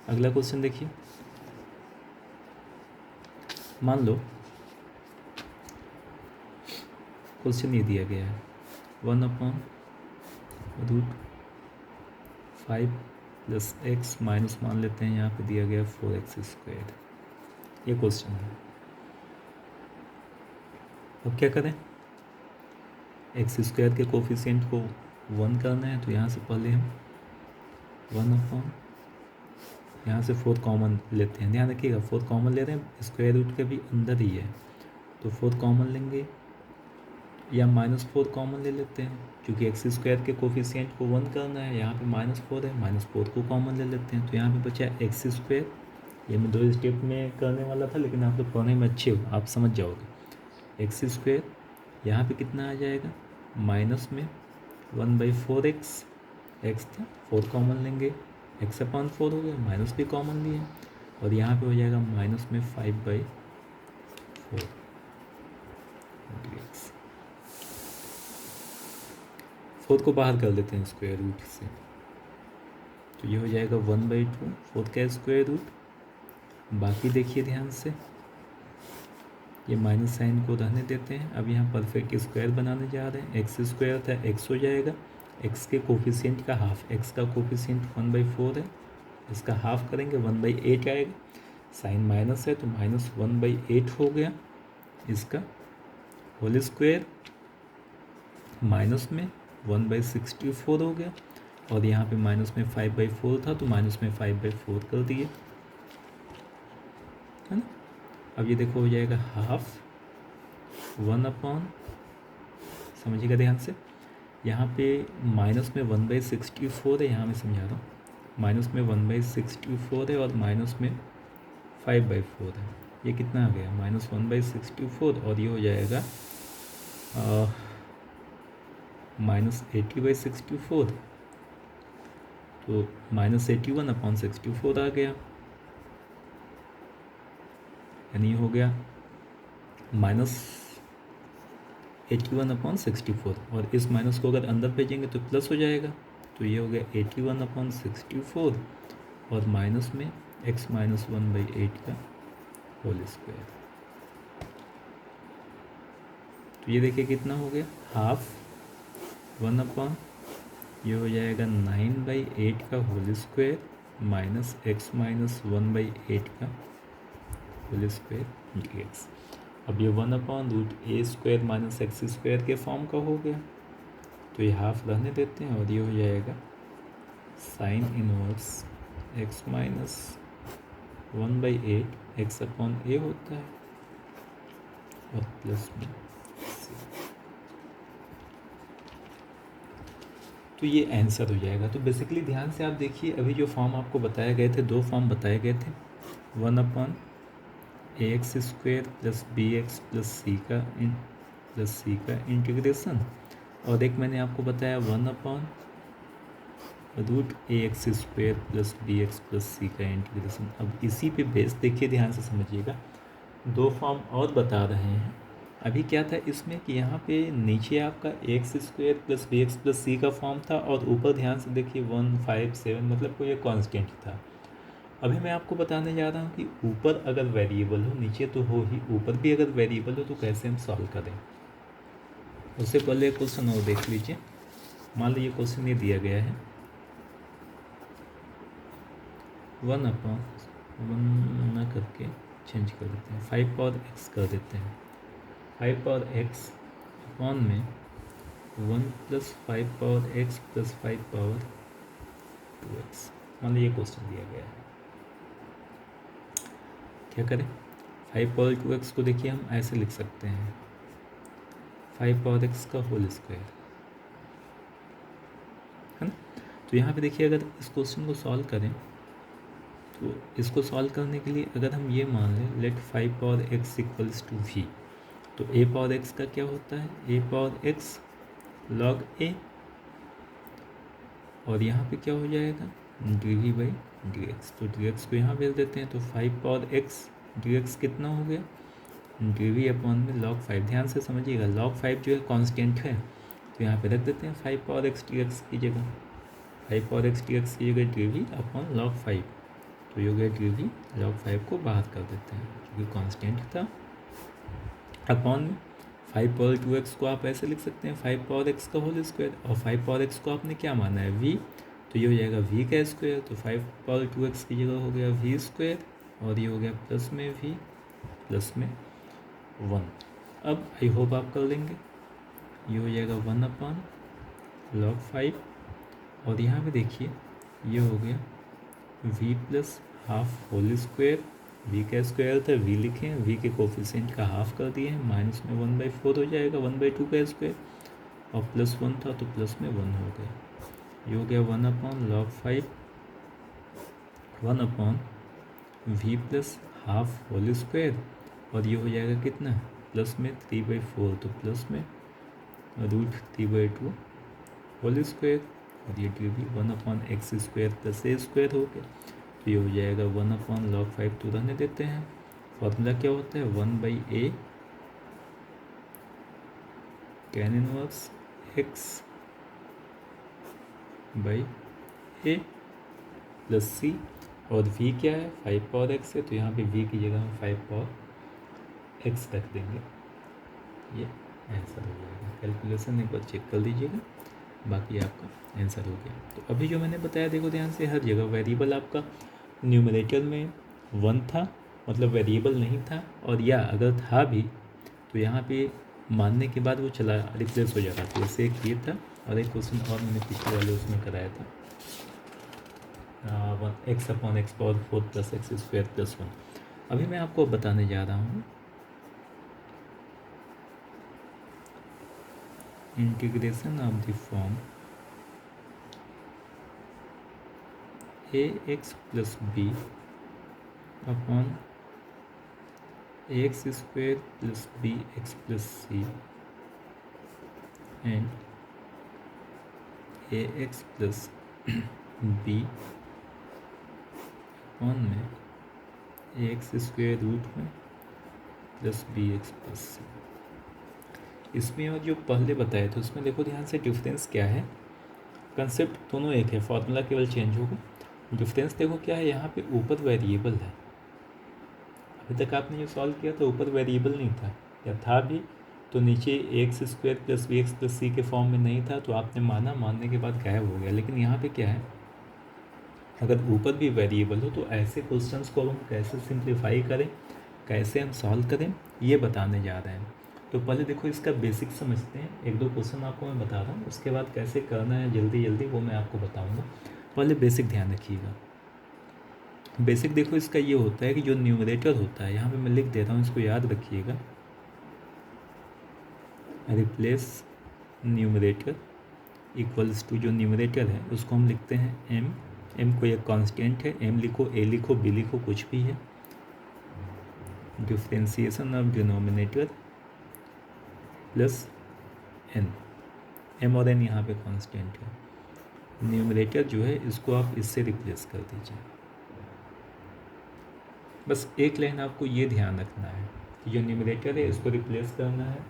अगला क्वेश्चन देखिए, मान लो क्वेश्चन ये दिया गया है 1/√5 प्लस x माइनस मान लेते हैं यहाँ पे दिया गया 4x²। ये क्वेश्चन है। अब क्या करें, x² के कोफिशिएंट को 1 करना है तो यहाँ से पहले हम 1/, यहाँ से 4 कॉमन लेते हैं। ध्यान रखिएगा 4 कॉमन ले रहे हैं, स्क्वायर रूट के भी अंदर ही है तो 4 कॉमन लेंगे, या -4 कॉमन ले लेते हैं क्योंकि x² के कोफिशिएंट को 1 करना है। यहाँ पे -4 है, -4 को कॉमन ले लेते हैं तो यहाँ पे बचा x²। ये मैं 2 स्टेप में करने वाला था लेकिन आप लोग पढ़ने में अच्छे हो, आप समझ जाओगे। x², यहाँ पे कितना आ जाएगा, माइनस में 1/4x, x था 4 कॉमन लेंगे, x/4 हो गया, माइनस भी कॉमन लिए और यहाँ पे हो जाएगा माइनस में 5/4 x। 4 को बाहर कर लेते हैं स्क्वायर रूट से तो ये हो जाएगा 1/2 4 का स्क्वायर रूट। बाकी देखिए ध्यान से, ये माइनस साइन को रहने देते हैं। अब यहाँ परफेक्ट स्क्वायर बनाने जा रहे हैं, x² था x हो जाएगा, x के कोफिशिएंट का हाफ, x का कोफिशिएंट 1/4 है, इसका हाफ करेंगे 1/8 आएगा। साइन माइनस है तो माइनस 1/8 हो गया, इसका होल स्क्वायर माइनस में 1/64 हो गया और यहाँ पे माइनस में 5/4 था तो माइनस में 5/4 कर दिए, है ना। अब ये देखो हो जाएगा हाफ 1/, समझिएगा ध्यान से, यहाँ पे माइनस में 1/64 है, यहाँ मैं समझा रहा हूँ, माइनस में 1/64 है और माइनस में 5/4 है। ये कितना आ गया, -1/64 और ये हो जाएगा -80/64 तो -81/64 आ गया, यानी हो गया -81/64 और इस माइनस को अगर अंदर भेजेंगे तो प्लस हो जाएगा तो ये हो गया 81/64 और माइनस में x - 1/8 का होल स्क्वायर। तो ये देखिए कितना हो गया, हाफ 1/, ये हो जाएगा 9/8 का होल स्क्वायर माइनस x - 1/8 का होल स्क्वायर dx। अब ये 1/√a² माइनस x² के फॉर्म का हो गया तो ये हाफ रहने देते हैं और ये हो जाएगा साइन इनवर्स x - 1/8 x/a होता है और प्लस में c। तो ये आंसर हो जाएगा। तो बेसिकली ध्यान से आप देखिए, अभी जो फॉर्म आपको बताए गए थे, 2 फॉर्म बताए गए थे, 1/ax² plus bx plus c का प्लस सी का इंटीग्रेशन, और एक मैंने आपको बताया 1/√ax² प्लस bx प्लस सी का इंटीग्रेशन। अब इसी पे बेस देखिए, ध्यान से समझिएगा, दो फॉर्म और बता रहे हैं। अभी क्या था इसमें कि यहाँ पे नीचे आपका ax² प्लस bx प्लस सी का फॉर्म था, और ऊपर ध्यान से देखिए 1, 5, 7, मतलब कोई एक कॉन्स्टेंट था। अभी मैं आपको बताने जा रहा हूँ कि ऊपर अगर वेरिएबल हो, नीचे तो हो ही, ऊपर भी अगर वेरिएबल हो तो कैसे हम सॉल्व करें। उससे पहले क्वेश्चन और देख लीजिए। मान लीजिए क्वेश्चन ये दिया गया है 1/1 न करके चेंज कर देते हैं, 5 कर देते हैं। 5 अपॉन में 1 प्लस 5 प्लस 5 मान लीजिए क्वेश्चन दिया गया है, क्या करें। 5 को देखिए हम ऐसे लिख सकते हैं 5 का होल स्क्वायर, है ना। तो यहाँ पे देखिए अगर इस क्वेश्चन को सॉल्व करें, तो इसको सॉल्व करने के लिए अगर हम ये मान लें लेट 5 इक्वल्स टू v, तो a का क्या होता है, a log a, और यहाँ पे क्या हो जाएगा dv/dx। तो dx को यहाँ भेज देते हैं, तो 5 dx कितना हो गया, dv अपॉन में log 5। ध्यान से समझिएगा, log 5 जो है कांस्टेंट है, तो यहाँ पे रख देते हैं 5 dx की जगह, 5 dx की जगह dv अपॉन log 5, तो ये हो गया dv log 5 को बाहर कर देते हैं क्योंकि कांस्टेंट था। अपॉन में 5 को आप ऐसे लिख सकते हैं 5 का होल स्क्वायर, और 5 को आपने क्या माना है v, तो ये हो जाएगा v का स्क्वायर, तो 5 की जगह हो गया v स्क्वायर, और ये हो गया प्लस में v प्लस में 1। अब आई होप आप कर लेंगे, ये हो जाएगा 1/log 5, और यहाँ पे देखिए ये हो गया v plus half whole square, v का स्क्वायर था, v लिखे हैं, v के कोफिशिएंट का हाफ कर दिए हैं, माइनस में 1/4 हो जाएगा, 1/2 का स्क्वायर, और प्लस 1 था तो प्लस में 1 हो गया, ये हो गया 1/log 5, 1/v plus half whole square, और ये हो जाएगा कितना, प्लस में 3/4, तो प्लस में √3/2 होल स्क्वायर, और ये dv 1/x² प्लस a² हो गया, तो ये हो जाएगा 1/log 5, तो रहने देते हैं। फॉर्मूला क्या होता है, 1/a tan inverse x/a plus c, और v क्या है 5 है, तो यहाँ पे v की जगह हम 5 रख देंगे, ये आंसर हो जाएगा। कैलकुलेशन एक बार चेक कर लीजिएगा, बाकी आपका आंसर हो गया। तो अभी जो मैंने बताया देखो ध्यान से, हर जगह वेरिएबल आपका न्यूमरेटर में 1 था, मतलब वेरिएबल नहीं था, और या अगर था भी तो यहाँ पे मानने के बाद वो चला रिप्लेस हो जाता था। जैसे एक ये था, और एक क्वेश्चन और मैंने पिछले वाले उसमें कराया था, x/4 प्लस x² प्लस 1। अभी मैं आपको बताने जा रहा हूँ integration of the form ax plus b upon ax² plus bx plus c and ax plus b upon में ax² रूट में प्लस bx प्लस c। इसमें और जो पहले बताए थे उसमें देखो ध्यान से डिफरेंस क्या है, कंसेप्ट दोनों एक है, फार्मूला केवल चेंज होगा। डिफरेंस देखो क्या है, यहाँ पे ऊपर वेरिएबल है, अभी तक आपने जो सॉल्व किया था ऊपर वेरिएबल नहीं था, या था भी तो नीचे ax² plus bx plus c के फॉर्म में नहीं था, तो आपने माना, मानने के बाद गायब हो गया। लेकिन यहाँ पे क्या है, अगर ऊपर भी वेरिएबल हो तो ऐसे क्वेश्चंस को हम कैसे सिंप्लीफाई करें, कैसे हम सॉल्व करें, ये बताने जा रहे हैं। तो पहले देखो इसका बेसिक समझते हैं, एक दो क्वेश्चन आपको मैं बता रहा हूँ, उसके बाद कैसे करना है जल्दी जल्दी वो मैं आपको बताऊँगा। पहले बेसिक ध्यान रखिएगा। बेसिक देखो इसका ये होता है कि जो न्यूमरेटर होता है, यहाँ पे मैं लिख देता हूँ, इसको याद रखिएगा, रिप्लेस न्यूमरेटर इक्वल्स टू, जो न्यूमरेटर है उसको हम लिखते हैं m को एक कांस्टेंट है, m लिखो, a लिखो, b लिखो, कुछ भी है, differentiation of denominator plus n, m और एन यहाँ पे कांस्टेंट है। न्यूमरेटर जो है इसको आप इससे रिप्लेस कर दीजिए। बस एक लाइन आपको ये ध्यान रखना है कि जो न्यूमरेटर है इसको रिप्लेस करना है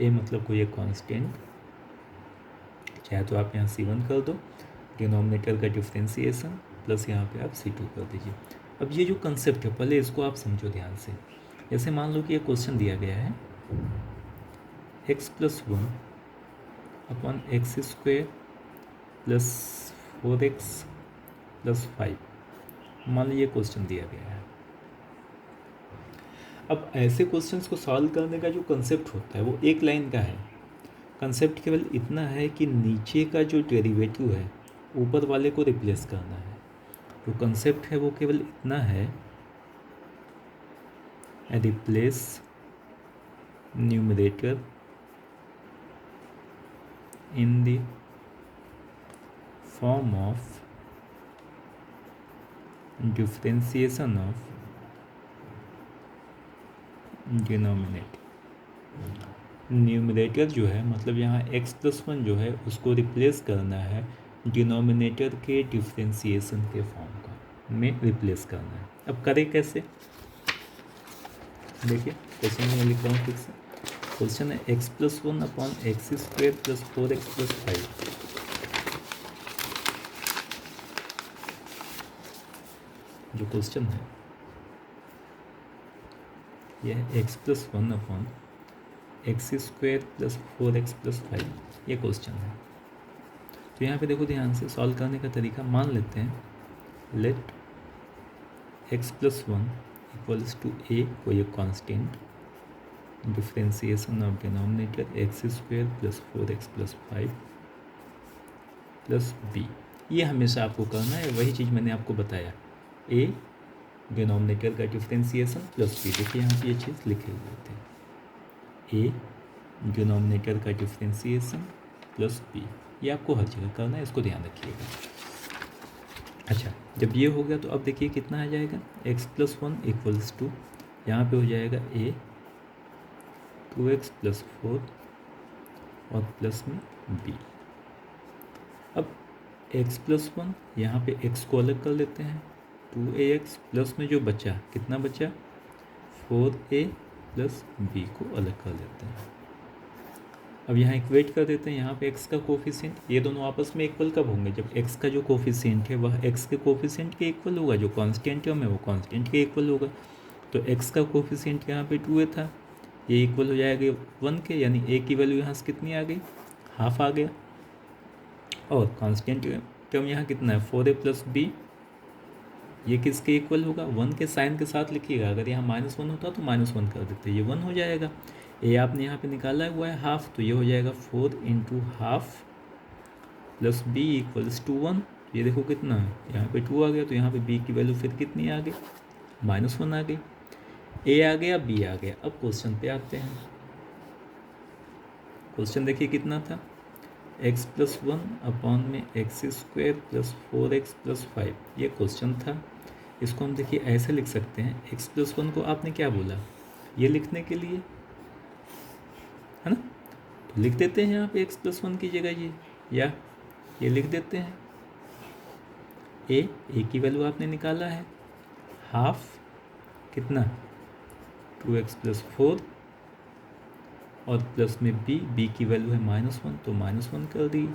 ए मतलब कोई एक कांस्टेंट, चाहे तो आप यहाँ C1 कर दो, डिनोमिनेटर का डिफ्रेंसिएशन प्लस यहाँ पे आप C2 कर दीजिए। अब ये जो कंसेप्ट है पहले इसको आप समझो ध्यान से। जैसे मान लो कि ये क्वेश्चन दिया गया है x+1 upon x² plus 4x plus 5, मान लीजिए क्वेश्चन दिया गया है। अब ऐसे क्वेश्चंस को सॉल्व करने का जो कंसेप्ट होता है वो एक लाइन का है। कंसेप्ट केवल इतना है कि नीचे का जो डेरिवेटिव है ऊपर वाले को रिप्लेस करना है। जो कंसेप्ट है वो केवल इतना है, replace numerator in the form of differentiation of denominator. Numerator जो है मतलब यहाँ x+1 जो है उसको रिप्लेस करना है डिनोमिनेटर के डिफरेंशिएशन के फॉर्म का में रिप्लेस करना है। अब करें कैसे, देखिए क्वेश्चन में लिख रहा हूँ फिर से। क्वेश्चन है x+1 upon x² plus 4x plus 5। जो क्वेश्चन है यह है x+1 upon x² plus 4x plus 5, ये क्वेश्चन है। तो यहाँ पे देखो ध्यान से सॉल्व करने का तरीका। मान लेते हैं late x+1 equals to a, कोई एक constant, differentiation of denominator x² plus 4x plus 5 plus b। ये हमेशा आपको करना है, वही चीज़ मैंने आपको बताया। a डिनोमिनेटर का डिफरेंशिएशन प्लस b, देखिए यहाँ पे ये चीज़ लिखे हुए थे, a डिनोमिनेटर का डिफरेंशिएशन प्लस b। ये आपको हर जगह करना है, इसको ध्यान रखिएगा। अच्छा, जब ये हो गया तो अब देखिए कितना आ जाएगा, x+1 इक्वल्स टू, यहाँ पे हो जाएगा a 2x प्लस 4 और प्लस में b। अब x+1 यहाँ पे x को अलग कर लेते हैं, 2ax प्लस में जो बचा कितना बचा 4a प्लस b को अलग कर लेते हैं। अब यहाँ इक्वेट कर देते हैं, यहाँ पे x का कोफिशिएंट, ये दोनों आपस में इक्वल कब होंगे, जब x का जो कोफिशिएंट है वह x के कोफिशिएंट के इक्वल होगा, जो कांस्टेंट टर्म है वो कांस्टेंट के इक्वल होगा। तो x का कोफिशिएंट यहाँ पे 2a था, ये इक्वल हो जाएगा 1 के, यानी a की वैल्यू यहाँ से कितनी आ गई, हाफ आ गया। और कांस्टेंट टर्म यहाँ कितना है 4a प्लस b, ये किसके इक्वल होगा, 1 के साइन के साथ लिखिएगा। अगर यहाँ -1 होता तो -1 कर देते, ये 1 हो जाएगा। ए आपने यहाँ पे निकाला हुआ है हाफ, तो ये हो जाएगा 4 into half plus b equals to 1। ये देखो कितना है, यहाँ पे 2 आ गया, तो यहाँ पे b की वैल्यू फिर कितनी आ गई, -1 आ गई। a आ गया, b आ गया। अब क्वेश्चन पे आते हैं। क्वेश्चन देखिए कितना था, x+1 अपॉन में x² प्लस 4x प्लस 5, ये क्वेश्चन था। इसको हम देखिए ऐसे लिख सकते हैं, x+1 को आपने क्या बोला, ये लिखने के लिए है ना, तो लिख देते हैं यहाँ पे x+1 की जगह ये, या ये लिख देते हैं a की वैल्यू आपने निकाला है हाफ कितना 2x प्लस 4 और प्लस में b की वैल्यू है -1, तो -1 कर दी,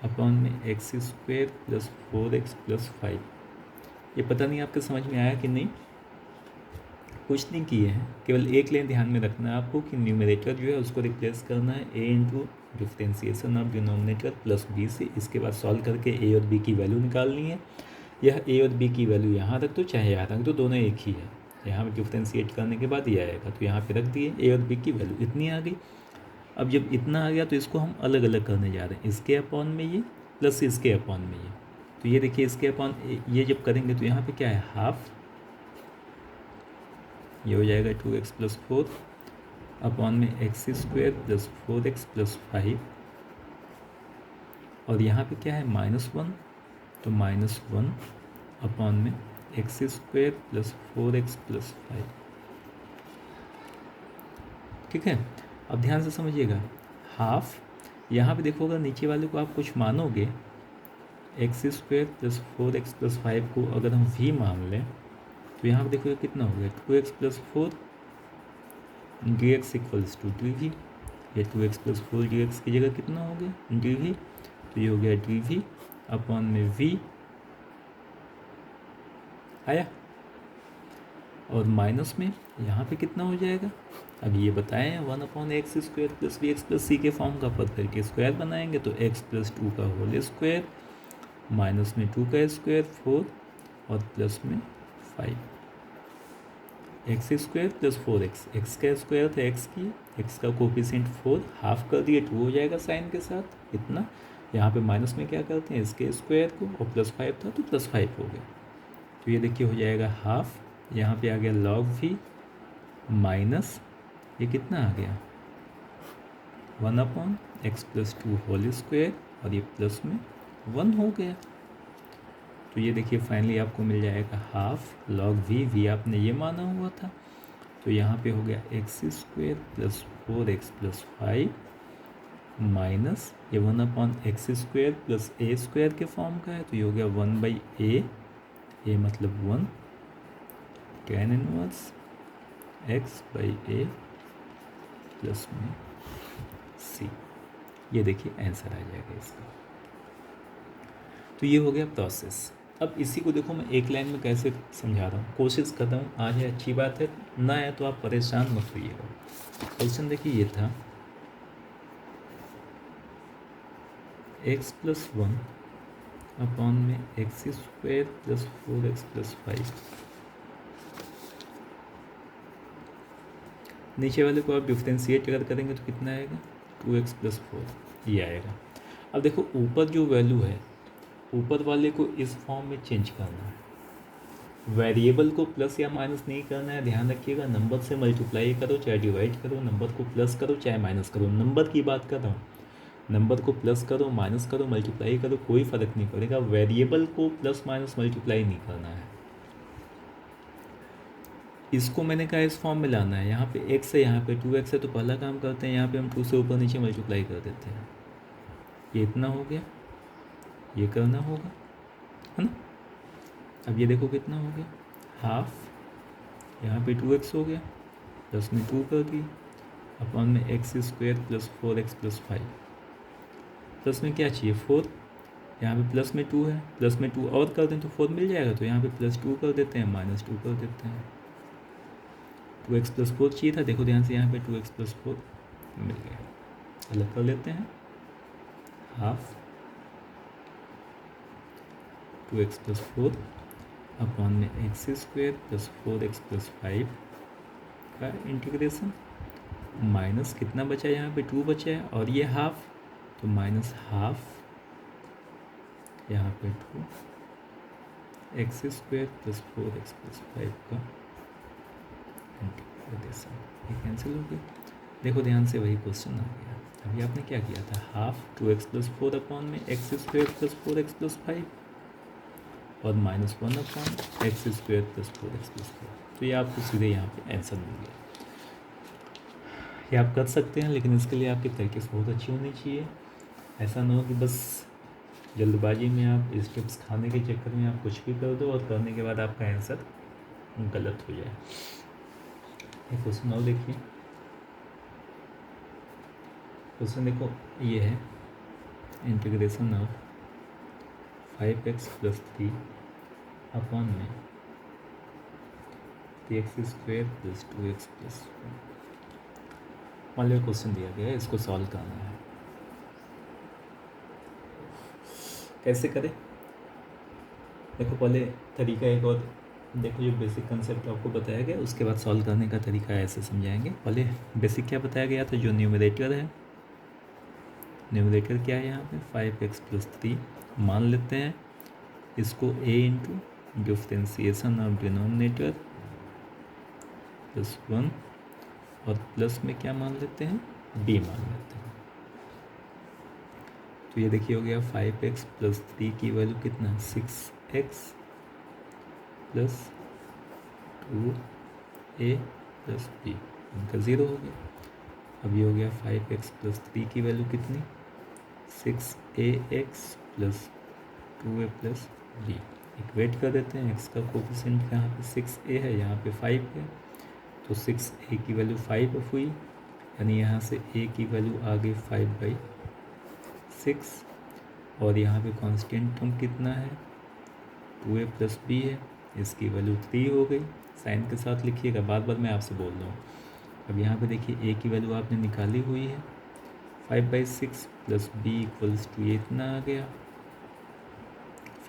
अपॉन में x² प्लस 4x प्लस 5। ये पता नहीं आपके समझ में आया कि नहीं, कुछ नहीं किए हैं, केवल एक लाइन ध्यान में रखना है आपको कि न्यूमरेटर जो है उसको रिप्लेस करना है a into differentiation of denominator plus b से। इसके बाद सॉल्व करके a और b की वैल्यू निकालनी है। यह a और b की वैल्यू यहाँ रख दो चाहे यहाँ रख दो, दोनों एक ही है। यहाँ पे डिफरेंशिएट करने के बाद ये आएगा, तो यहाँ पे रख दिए a और b की वैल्यू इतनी आ गई। अब जब इतना आ गया तो इसको हम अलग अलग करने जा रहे हैं, इसके अपॉन में ये प्लस इसके अपॉन में ये। तो ये देखिए इसके अपॉन ये जब करेंगे तो यहाँ पे क्या है हाफ, ये हो जाएगा 2x प्लस 4 अपॉन में x² प्लस 4x प्लस 5, और यहाँ पे क्या है -1, तो -1 अपॉन में x² प्लस 4x प्लस 5। ठीक है। अब ध्यान से समझिएगा, हाफ यहाँ पे देखो, अगर नीचे वाले को आप कुछ मानोगे, एक्स स्क्वेयर प्लस 4x+5 को अगर हम v मान लें तो यहाँ पे देखो कितना हो गया, 2x+4 dx equals to dv। ये 2x+4 dx की जगह कितना हो गया, dv। तो ये हो गया dv अपॉन में v आया, और माइनस में यहाँ पे कितना हो जाएगा, अब ये बताएं 1/x² plus bx plus c के फॉर्म का पद करके स्क्वायर बनाएंगे तो x+2 का होल स्क्वायर माइनस में 2 का स्क्वायर 4 और प्लस में 5, x² प्लस 4x, x का स्क्वायर था x की, x का कोफिशिएंट 4 हाफ कर दिए 2 हो जाएगा साइन के साथ इतना। यहाँ पे माइनस में क्या करते हैं, इसके स्क्वायर को, और प्लस 5 था तो प्लस 5 हो गया। तो ये देखिए हो जाएगा हाफ, यहाँ पे आ गया log v माइनस ये कितना आ गया 1/x+2 होल स्क्वायर और ये प्लस में 1 हो गया। तो ये देखिए फाइनली आपको मिल जाएगा हाफ log v आपने ये माना हुआ था, तो यहाँ पे हो गया x² प्लस 4x+5 माइनस ये 1/x² प्लस a² के फॉर्म का है, तो ये हो गया 1/a, ये मतलब 1 tan इनवर्स x/a प्लस में c। ये देखिए आंसर आ जाएगा इसका। तो ये हो गया प्रोसेस। अब इसी को देखो मैं एक लाइन में कैसे समझा रहा हूँ, कोशिश कर रहा हूँ, आज है अच्छी बात है, ना है तो आप परेशान मत होइएगा। क्वेश्चन देखिए ये था x+1 अपॉन में x² प्लस 4x+5, नीचे वाले को आप डिफ्रेंशिएट अगर करेंगे तो कितना आएगा 2x+4 ये आएगा। अब देखो ऊपर जो वैल्यू है, ऊपर वाले को इस फॉर्म में चेंज करना है, वेरिएबल को प्लस या माइनस नहीं करना है, ध्यान रखिएगा। नंबर से मल्टीप्लाई करो चाहे डिवाइड करो, नंबर को प्लस करो चाहे माइनस करो, नंबर की बात कर रहा हूँ, नंबर को प्लस करो माइनस करो मल्टीप्लाई करो कोई फ़र्क नहीं पड़ेगा, वेरिएबल को प्लस माइनस मल्टीप्लाई नहीं करना है। इसको मैंने कहा इस फॉर्म में लाना है, यहाँ पे x है यहाँ पे 2x है, तो पहला काम करते हैं यहाँ पे हम 2 से ऊपर नीचे मल्टीप्लाई कर देते हैं, ये इतना हो गया, ये करना होगा है ना। अब ये देखो कितना हो गया हाफ, यहाँ पे 2x हो गया प्लस में 2 कर दी अपॉन में x² प्लस 4x+5, प्लस में क्या चाहिए 4, यहाँ पे प्लस में 2 है, प्लस में 2 और कर दें तो 4 मिल जाएगा, तो यहाँ पे +2 कर देते हैं -2 कर देते हैं, 2x+4 चाहिए था, देखो ध्यान से यहाँ पे 2x+4 मिल गया। अलग कर लेते हैं, हाफ 2x+4 अपॉन में x² प्लस 4x+5 का इंटीग्रेशन, माइनस कितना बचा है, यहाँ पे 2 बचा है और ये हाफ, तो माइनस हाफ यहाँ पे 2x² प्लस 4x+5 का इंटीग्रेशन, ये कैंसिल हो गया। देखो ध्यान से वही क्वेश्चन आ गया। अभी आपने क्या किया था, हाफ 2x+4 अपॉन में x² प्लस 4x+5 और -1 अपॉन x² प्लस 4x+4, तो ये आपको सीधे यहाँ पे आंसर मिल गया। ये आप कर सकते हैं, लेकिन इसके लिए आपकी प्रैक्टिस बहुत अच्छी होनी चाहिए। ऐसा ना हो कि बस जल्दबाजी में आप स्टेप्स खाने के चक्कर में आप कुछ भी कर दो और करने के बाद आपका आंसर गलत हो जाए। एक क्वेश्चन और देखिए, क्वेश्चन देखो ये है integration of 5x plus 3 upon में 3x² प्लस 2x प्लस 1। मान लो क्वेश्चन दिया गया है, इसको सॉल्व करना है, कैसे करें। देखो पहले तरीका एक और देखो, जो बेसिक कंसेप्ट आपको बताया गया उसके बाद सॉल्व करने का तरीका ऐसे समझाएंगे। पहले बेसिक क्या बताया गया था, जो न्यूमरेटर है, न्यूमरेटर क्या है यहाँ पे 5x प्लस 3 मान लेते हैं, इसको a into differentiation of denominator plus 1 और प्लस में क्या मान लेते हैं b मान लेते हैं। तो ये देखिए हो गया 5x प्लस 3 की वैल्यू कितना 6x plus 2a plus b, इनका 0 हो गया। अब ये हो गया 5x प्लस 3 की वैल्यू कितनी, 6ax plus 2a plus b। Equate कर देते हैं, x का कोफिशिएंट यहाँ पे 6a है, यहाँ पे 5 है, तो 6a की वैल्यू 5 हुई, यानी यहाँ से a की वैल्यू आ गई 5/6, और यहाँ पे कांस्टेंट टर्म कितना है, 2a प्लस b है, इसकी वैल्यू 3 हो गई। साइन के साथ लिखिएगा, बार बार मैं आपसे बोल रहा हूँ। अब यहाँ पे देखिए a की वैल्यू आपने निकाली हुई है 5/6 प्लस b इक्वल्स टू ये इतना आ गया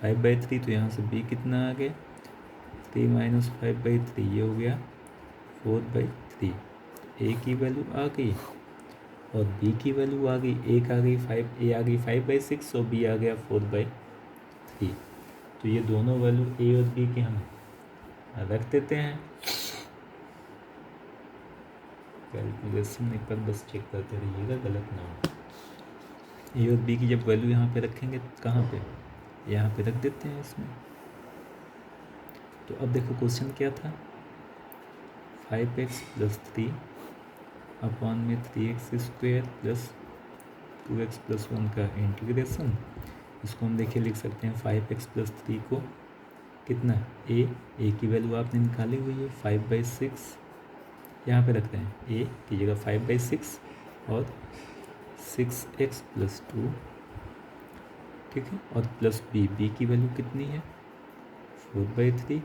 5/3, तो यहाँ से b कितना आ गया 3 माइनस 5/3, ये हो गया 4/3। a की वैल्यू आ गई और b की वैल्यू आ गई, a आ गई 5, a आ गई 5/6 और b आ गया 4/3। तो ये दोनों वैल्यू a और b के हम रख देते हैं। कैलकुलेशन एक बार बस चेक करते रहिएगा, गलत ना हो। ए और बी की जब वैल्यू यहाँ पे रखेंगे, कहाँ पे, यहाँ पे रख देते हैं इसमें। तो अब देखो क्वेश्चन क्या था, 5x प्लस 3 अपॉन में 3x square plus 2x plus 1 का इंटीग्रेशन। इसको हम देखिए लिख सकते हैं 5x प्लस 3 को कितना, a की वैल्यू आपने निकाली हुई है 5/6, यहाँ पे रखते हैं a की जगह 5/6 और 6x प्लस 2, ठीक है, और प्लस b की वैल्यू कितनी है 4/3,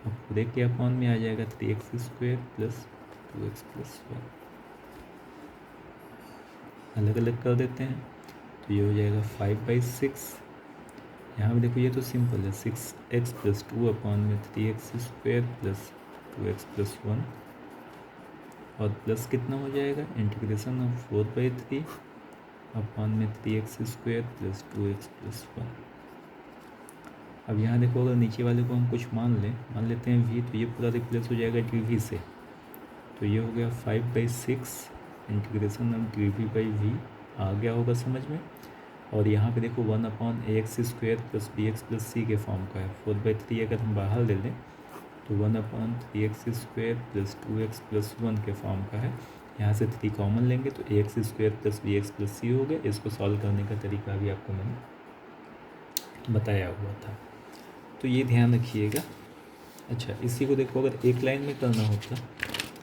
और पूरे के अपॉन में आ जाएगा 3x square plus 2x plus 1। अलग अलग कर देते हैं, तो ये हो जाएगा 5/6। यहाँ पे देखो ये तो सिंपल है, 6x प्लस 2 अपॉन में 3x square plus 2x plus 1, और प्लस कितना हो जाएगा, इंटीग्रेशन ऑफ 4/3 अपॉन में 3x square plus 2x plus 1। अब यहाँ देखो अगर नीचे वाले को हम कुछ मान लेते हैं v, तो ये पूरा रिप्लेस हो जाएगा dv से, तो ये हो गया 5/6 इंटीग्रेशन ऑफ dv/v, आ गया होगा समझ में। और यहाँ पे देखो 1/ax square plus bx plus c के फॉर्म का है, 4/3 अगर हम बाहर ले लें तो 1/3x square plus 2x plus 1 के फॉर्म का है। यहाँ से 3 कॉमन लेंगे तो ax square plus bx plus c हो गया। इसको सॉल्व करने का तरीका भी आपको मैंने बताया हुआ था, तो ये ध्यान रखिएगा। अच्छा, इसी को देखो अगर एक लाइन में करना होता,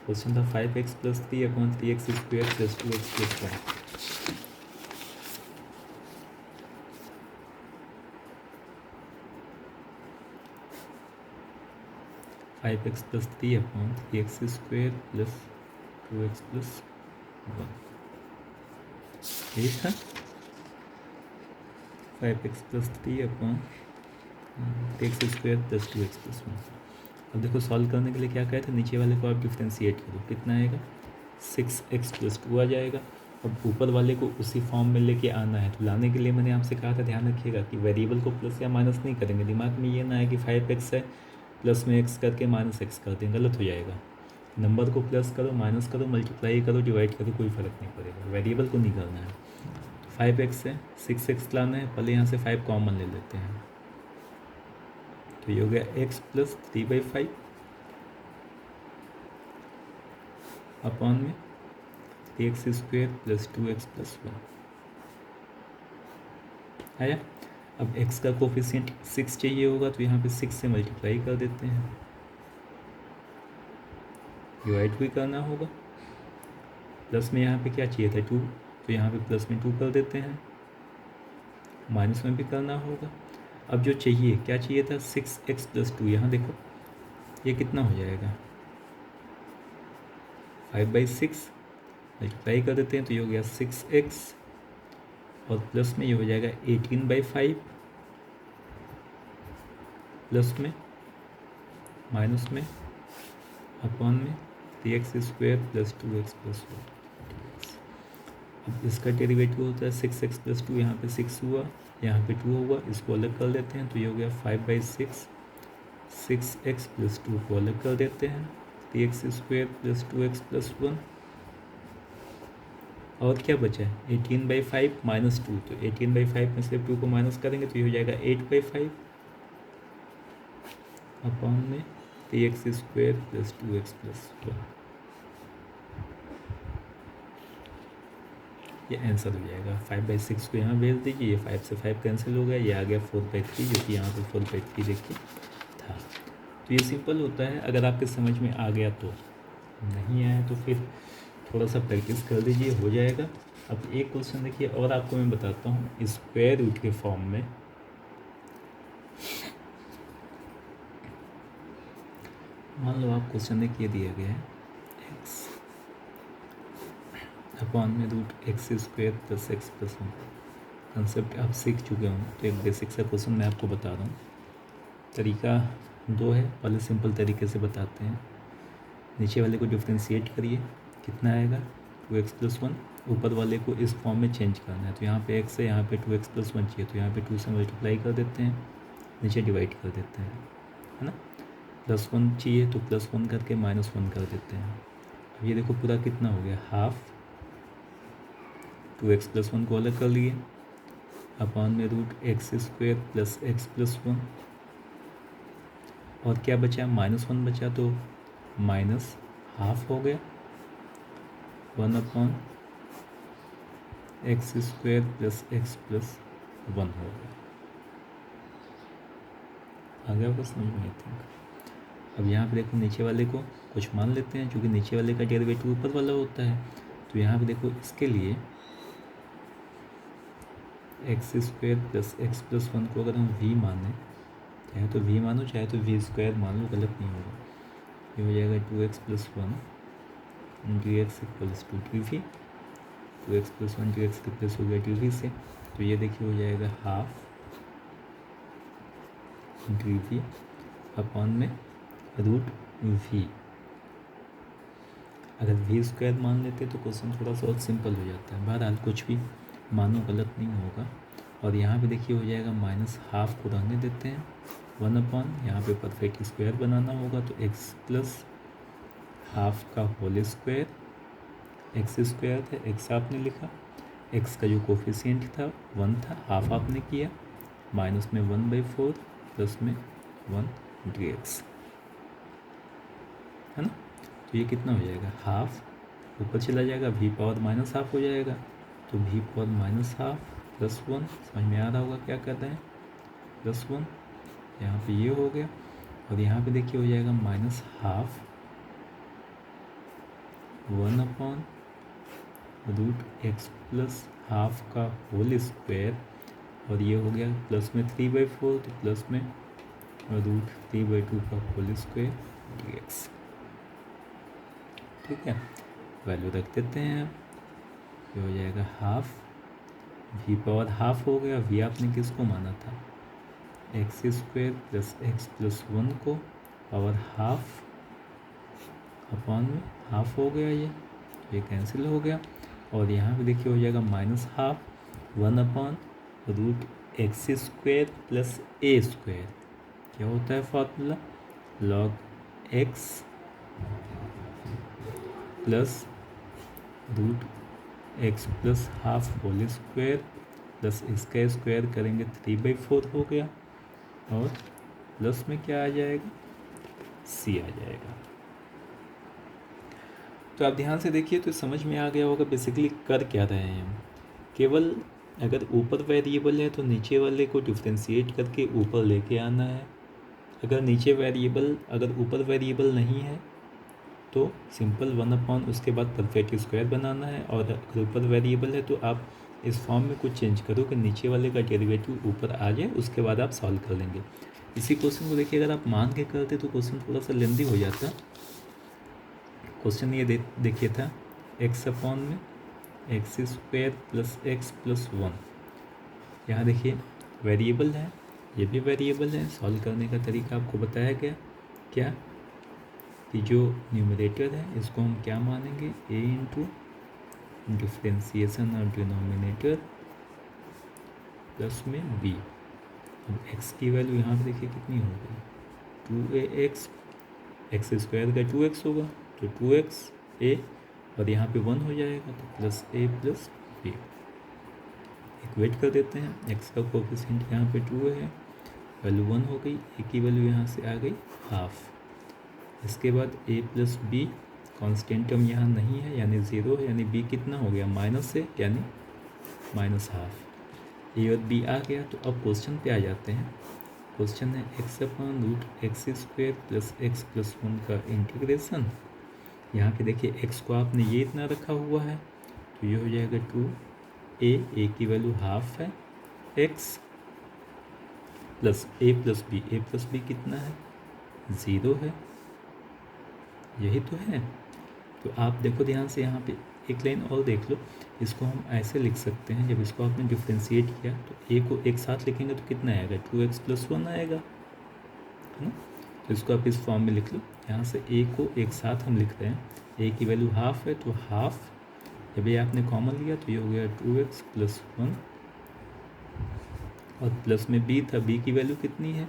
क्वेश्चन था 5x plus 3 upon 3x square plus 2x plus 1। 5x plus 3 upon 3x square plus 2x plus 1, यही था 5x plus 3 upon 3x square plus 2x plus 1। अब देखो सॉल्व करने के लिए क्या कहते हैं, नीचे वाले को आप डिफ्रेंशिएट करो, कितना आएगा 6x प्लस 2 आ जाएगा। अब ऊपर वाले को उसी फॉर्म में लेके आना है, तो लाने के लिए मैंने आपसे कहा था ध्यान रखिएगा कि वेरिएबल को प्लस या माइनस नहीं करेंगे। दिमाग में ये ना है कि 5x है प्लस में x करके माइनस x कर दें, गलत हो जाएगा। नंबर को प्लस करो, माइनस करो, मल्टीप्लाई करो, डिवाइड करो, कोई फ़र्क नहीं पड़ेगा, वेरिएबल को नहीं करना है। 5x है, 6x लाना है, पहले यहाँ से 5 कॉमन ले लेते हैं, तो ये हो गया x प्लस 3/5 अपॉन में 3x square plus 2x plus 1 आया। अब x का कोफिशिएंट 6 चाहिए होगा, तो यहाँ पे 6 से मल्टीप्लाई कर देते हैं, डिवाइड भी करना होगा। प्लस में यहाँ पे क्या चाहिए था 2, तो यहाँ पे प्लस में 2 कर देते हैं, माइनस में भी करना होगा। अब जो चाहिए क्या चाहिए था 6x प्लस 2, यहाँ देखो ये कितना हो जाएगा 5/6, मल्टीप्लाई कर देते हैं तो ये हो गया 6x, और प्लस में ये हो जाएगा 18/5, प्लस में माइनस में अपॉन में 3x square plus 2x plus 1। अब इसका डेरिवेटिव होता है 6x प्लस 2, यहाँ पे 6 हुआ, यहाँ पे 2 हुआ, इसको अलग कर लेते हैं तो ये हो गया 5/6, 6x प्लस 2 को अलग कर देते हैं, 3x square plus 2x plus 1, और क्या बचा है 18/5 माइनस 2, तो 18/5 में से 2 को माइनस करेंगे तो ये हो जाएगा 8/5 अपॉन में 3x square plus 2x plus 1। ये आंसर हो जाएगा। 5/6 को यहाँ भेज दीजिए, ये 5 से 5 कैंसिल हो गया, ये आ गया 4/3, जो कि यहाँ पे 4/3 देखिए था। तो ये सिंपल होता है। अगर आपके समझ में आ गया तो, नहीं आया तो फिर थोड़ा सा प्रैक्टिस कर दीजिए, हो जाएगा। अब एक क्वेश्चन देखिए और आपको मैं बताता हूँ स्क्वायर रूट के फॉर्म में। मान लो आप क्वेश्चन देखिए दिया गया है x अपॉन में root x square plus x plus 1। Concept आप सीख चुके हों, तो एक बेसिक सा क्वेश्चन मैं आपको बता रहा हूँ। तरीका दो है, पहले सिंपल तरीके से बताते हैं। नीचे वाले को डिफ्रेंशिएट करिए, कितना आएगा 2x प्लस 1। ऊपर वाले को इस फॉर्म में चेंज करना है, तो यहाँ पे x है, यहाँ पे 2x प्लस 1 चाहिए, तो यहाँ पे 2 से मल्टीप्लाई कर देते हैं, नीचे डिवाइड कर देते हैं, है ना। प्लस 1 चाहिए तो प्लस 1 करके माइनस 1 कर देते हैं। अब ये देखो पूरा कितना हो गया, हाफ 2x प्लस 1 को अलग कर लिए, अपॉन में root x square plus x plus 1, और क्या बचा -1 बचा, तो माइनस हाफ हो गया 1 upon x square plus x plus 1 हो गया। आ गया आपको समझ में? I think. अब यहाँ पे देखो नीचे वाले को कुछ मान लेते हैं, क्योंकि नीचे वाले का डेरिवेटिव ऊपर वाला होता है। तो यहाँ पे देखो इसके लिए x square plus x plus 1 को अगर हम v माने, चाहे तो v मानो चाहे तो v स्क्वायर मान लो, गलत नहीं होगा। ये हो जाएगा 2x plus 1 d x equals to d v. 2x plus 1 d x replace हो गया डी वी से, तो ये देखिए हो जाएगा हाफ डी वी अपॉन में रूट v। अगर v स्क्वायर मान लेते तो क्वेश्चन थोड़ा सा और सिंपल हो जाता है। बहरहाल कुछ भी मानो, गलत नहीं होगा। और यहाँ पे देखिए हो जाएगा माइनस हाफ को रहने देते हैं, 1 अपॉन, यहाँ पे परफेक्ट स्क्वायर बनाना होगा, तो x प्लस हाफ का होल स्क्वायर, एक्स स्क्वायर था, x आपने लिखा, x का जो कोफिशिएंट था 1 था, हाफ आपने किया, माइनस में 1/4 प्लस में 1 dx, है ना। तो ये कितना हो जाएगा, हाफ ऊपर चला जाएगा, v पावर माइनस हाफ हो जाएगा, तो v power minus half plus 1। समझ में आ रहा होगा क्या कर रहे हैं, प्लस 1, यहाँ पे ये हो गया। और यहाँ पे देखिए हो जाएगा minus half 1 upon root x plus half का होल स्क्वायर, और ये हो गया प्लस में 3/4, तो प्लस में रूट 3/2 का होल स्क्वायर dx। ठीक है, वैल्यू रख देते हैं। ये हो जाएगा हाफ, v पावर हाफ हो गया, v आपने किसको माना था, x square plus x plus 1 को, पावर हाफ अपॉन में हाफ हो गया, ये कैंसिल हो गया। और यहाँ पे देखिए हो जाएगा minus half 1 upon root x square plus a square. क्या होता है formula, log x plus root x plus half whole square plus इसका स्क्वायर करेंगे 3/4 हो गया, और प्लस में क्या आ जाएगा, सी आ जाएगा। तो आप ध्यान से देखिए तो समझ में आ गया होगा बेसिकली कर क्या रहे हैं हम। केवल अगर ऊपर वेरिएबल है तो नीचे वाले को डिफ्रेंशिएट करके ऊपर लेके आना है। अगर ऊपर वेरिएबल नहीं है तो सिंपल 1 अपॉन उसके बाद परफेक्ट स्क्वायर बनाना है, और अगर ऊपर वेरिएबल है तो आप इस फॉर्म में कुछ चेंज करो कि नीचे वाले का डेरिवेटिव ऊपर आ जाए, उसके बाद आप सॉल्व कर लेंगे। इसी क्वेश्चन को देखिए अगर आप मान के करते तो क्वेश्चन थोड़ा सा लेंदी हो जाता। क्वेश्चन ये देखिए था x अपॉन में x square plus x plus 1। यहाँ देखिए वेरिएबल है, ये भी वेरिएबल है। सॉल्व करने का तरीका आपको बताया गया क्या, कि जो न्यूमरेटर है इसको हम क्या मानेंगे, a into differentiation of denominator plus में b। अब x की वैल्यू यहाँ पे देखिए कितनी हो गई, 2ax, एक्स स्क्वायर का 2x होगा तो 2x a, और यहाँ पे 1 हो जाएगा तो plus a plus b। Equate कर देते हैं, x का कोफिशिएंट यहाँ पे 2 है, वैल्यू 1 हो गई, a की वैल्यू यहाँ से आ गई हाफ। इसके बाद a plus b, constant term यहाँ नहीं है यानी 0 है, यानी b कितना हो गया माइनस से, यानी माइनस हाफ। ए और बी आ गया। तो अब क्वेश्चन पे आ जाते हैं। क्वेश्चन है x upon root x square plus x plus 1 का इंटीग्रेशन। यहाँ पे देखिए एक्स को आपने ये इतना रखा हुआ है, तो ये हो जाएगा 2a की वैल्यू हाफ है, एक्स प्लस ए प्लस बी कितना है, 0 है। यही तो है। तो आप देखो ध्यान से, यहाँ पे एक लाइन और देख लो। इसको हम ऐसे लिख सकते हैं, जब इसको आपने डिफ्रेंशिएट किया तो ए को एक साथ लिखेंगे तो कितना आएगा, 2x प्लस 1 आएगा, है ना। तो इसको आप इस फॉर्म में लिख लो। यहाँ से ए को एक साथ हम लिख रहे हैं, ए की वैल्यू हाफ है तो हाफ, जब ये आपने कॉमन लिया तो ये हो गया 2x प्लस 1, और प्लस में बी था, बी की वैल्यू कितनी है,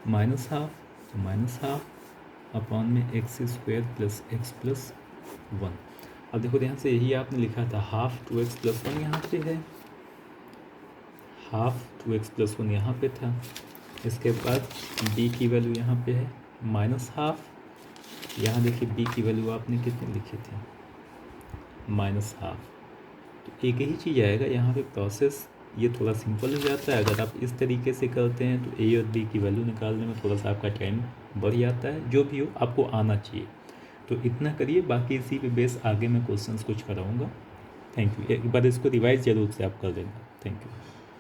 माइनस हाफ, तो माइनस हाफ अपॉन में x square plus x plus 1। अब देखो ध्यान से, यही आपने लिखा था, हाफ 2x प्लस 1 यहाँ पे है, हाफ 2x प्लस 1 यहाँ पे था। इसके बाद b की वैल्यू यहाँ पे है माइनस हाफ। यहाँ देखिए b की वैल्यू आपने कितनी लिखी थी, माइनस हाफ। तो एक ही चीज़ आएगा यहाँ पे। प्रोसेस ये थोड़ा सिंपल हो जाता है। अगर आप इस तरीके से करते हैं तो a और b की वैल्यू निकालने में थोड़ा सा आपका टाइम बढ़ जाता है। जो भी हो आपको आना चाहिए। तो इतना करिए, बाकी इसी पे बेस आगे मैं क्वेश्चंस कुछ कराऊंगा। Thank you. एक बार इसको रिवाइज जरूर से आप कर देना। Thank you.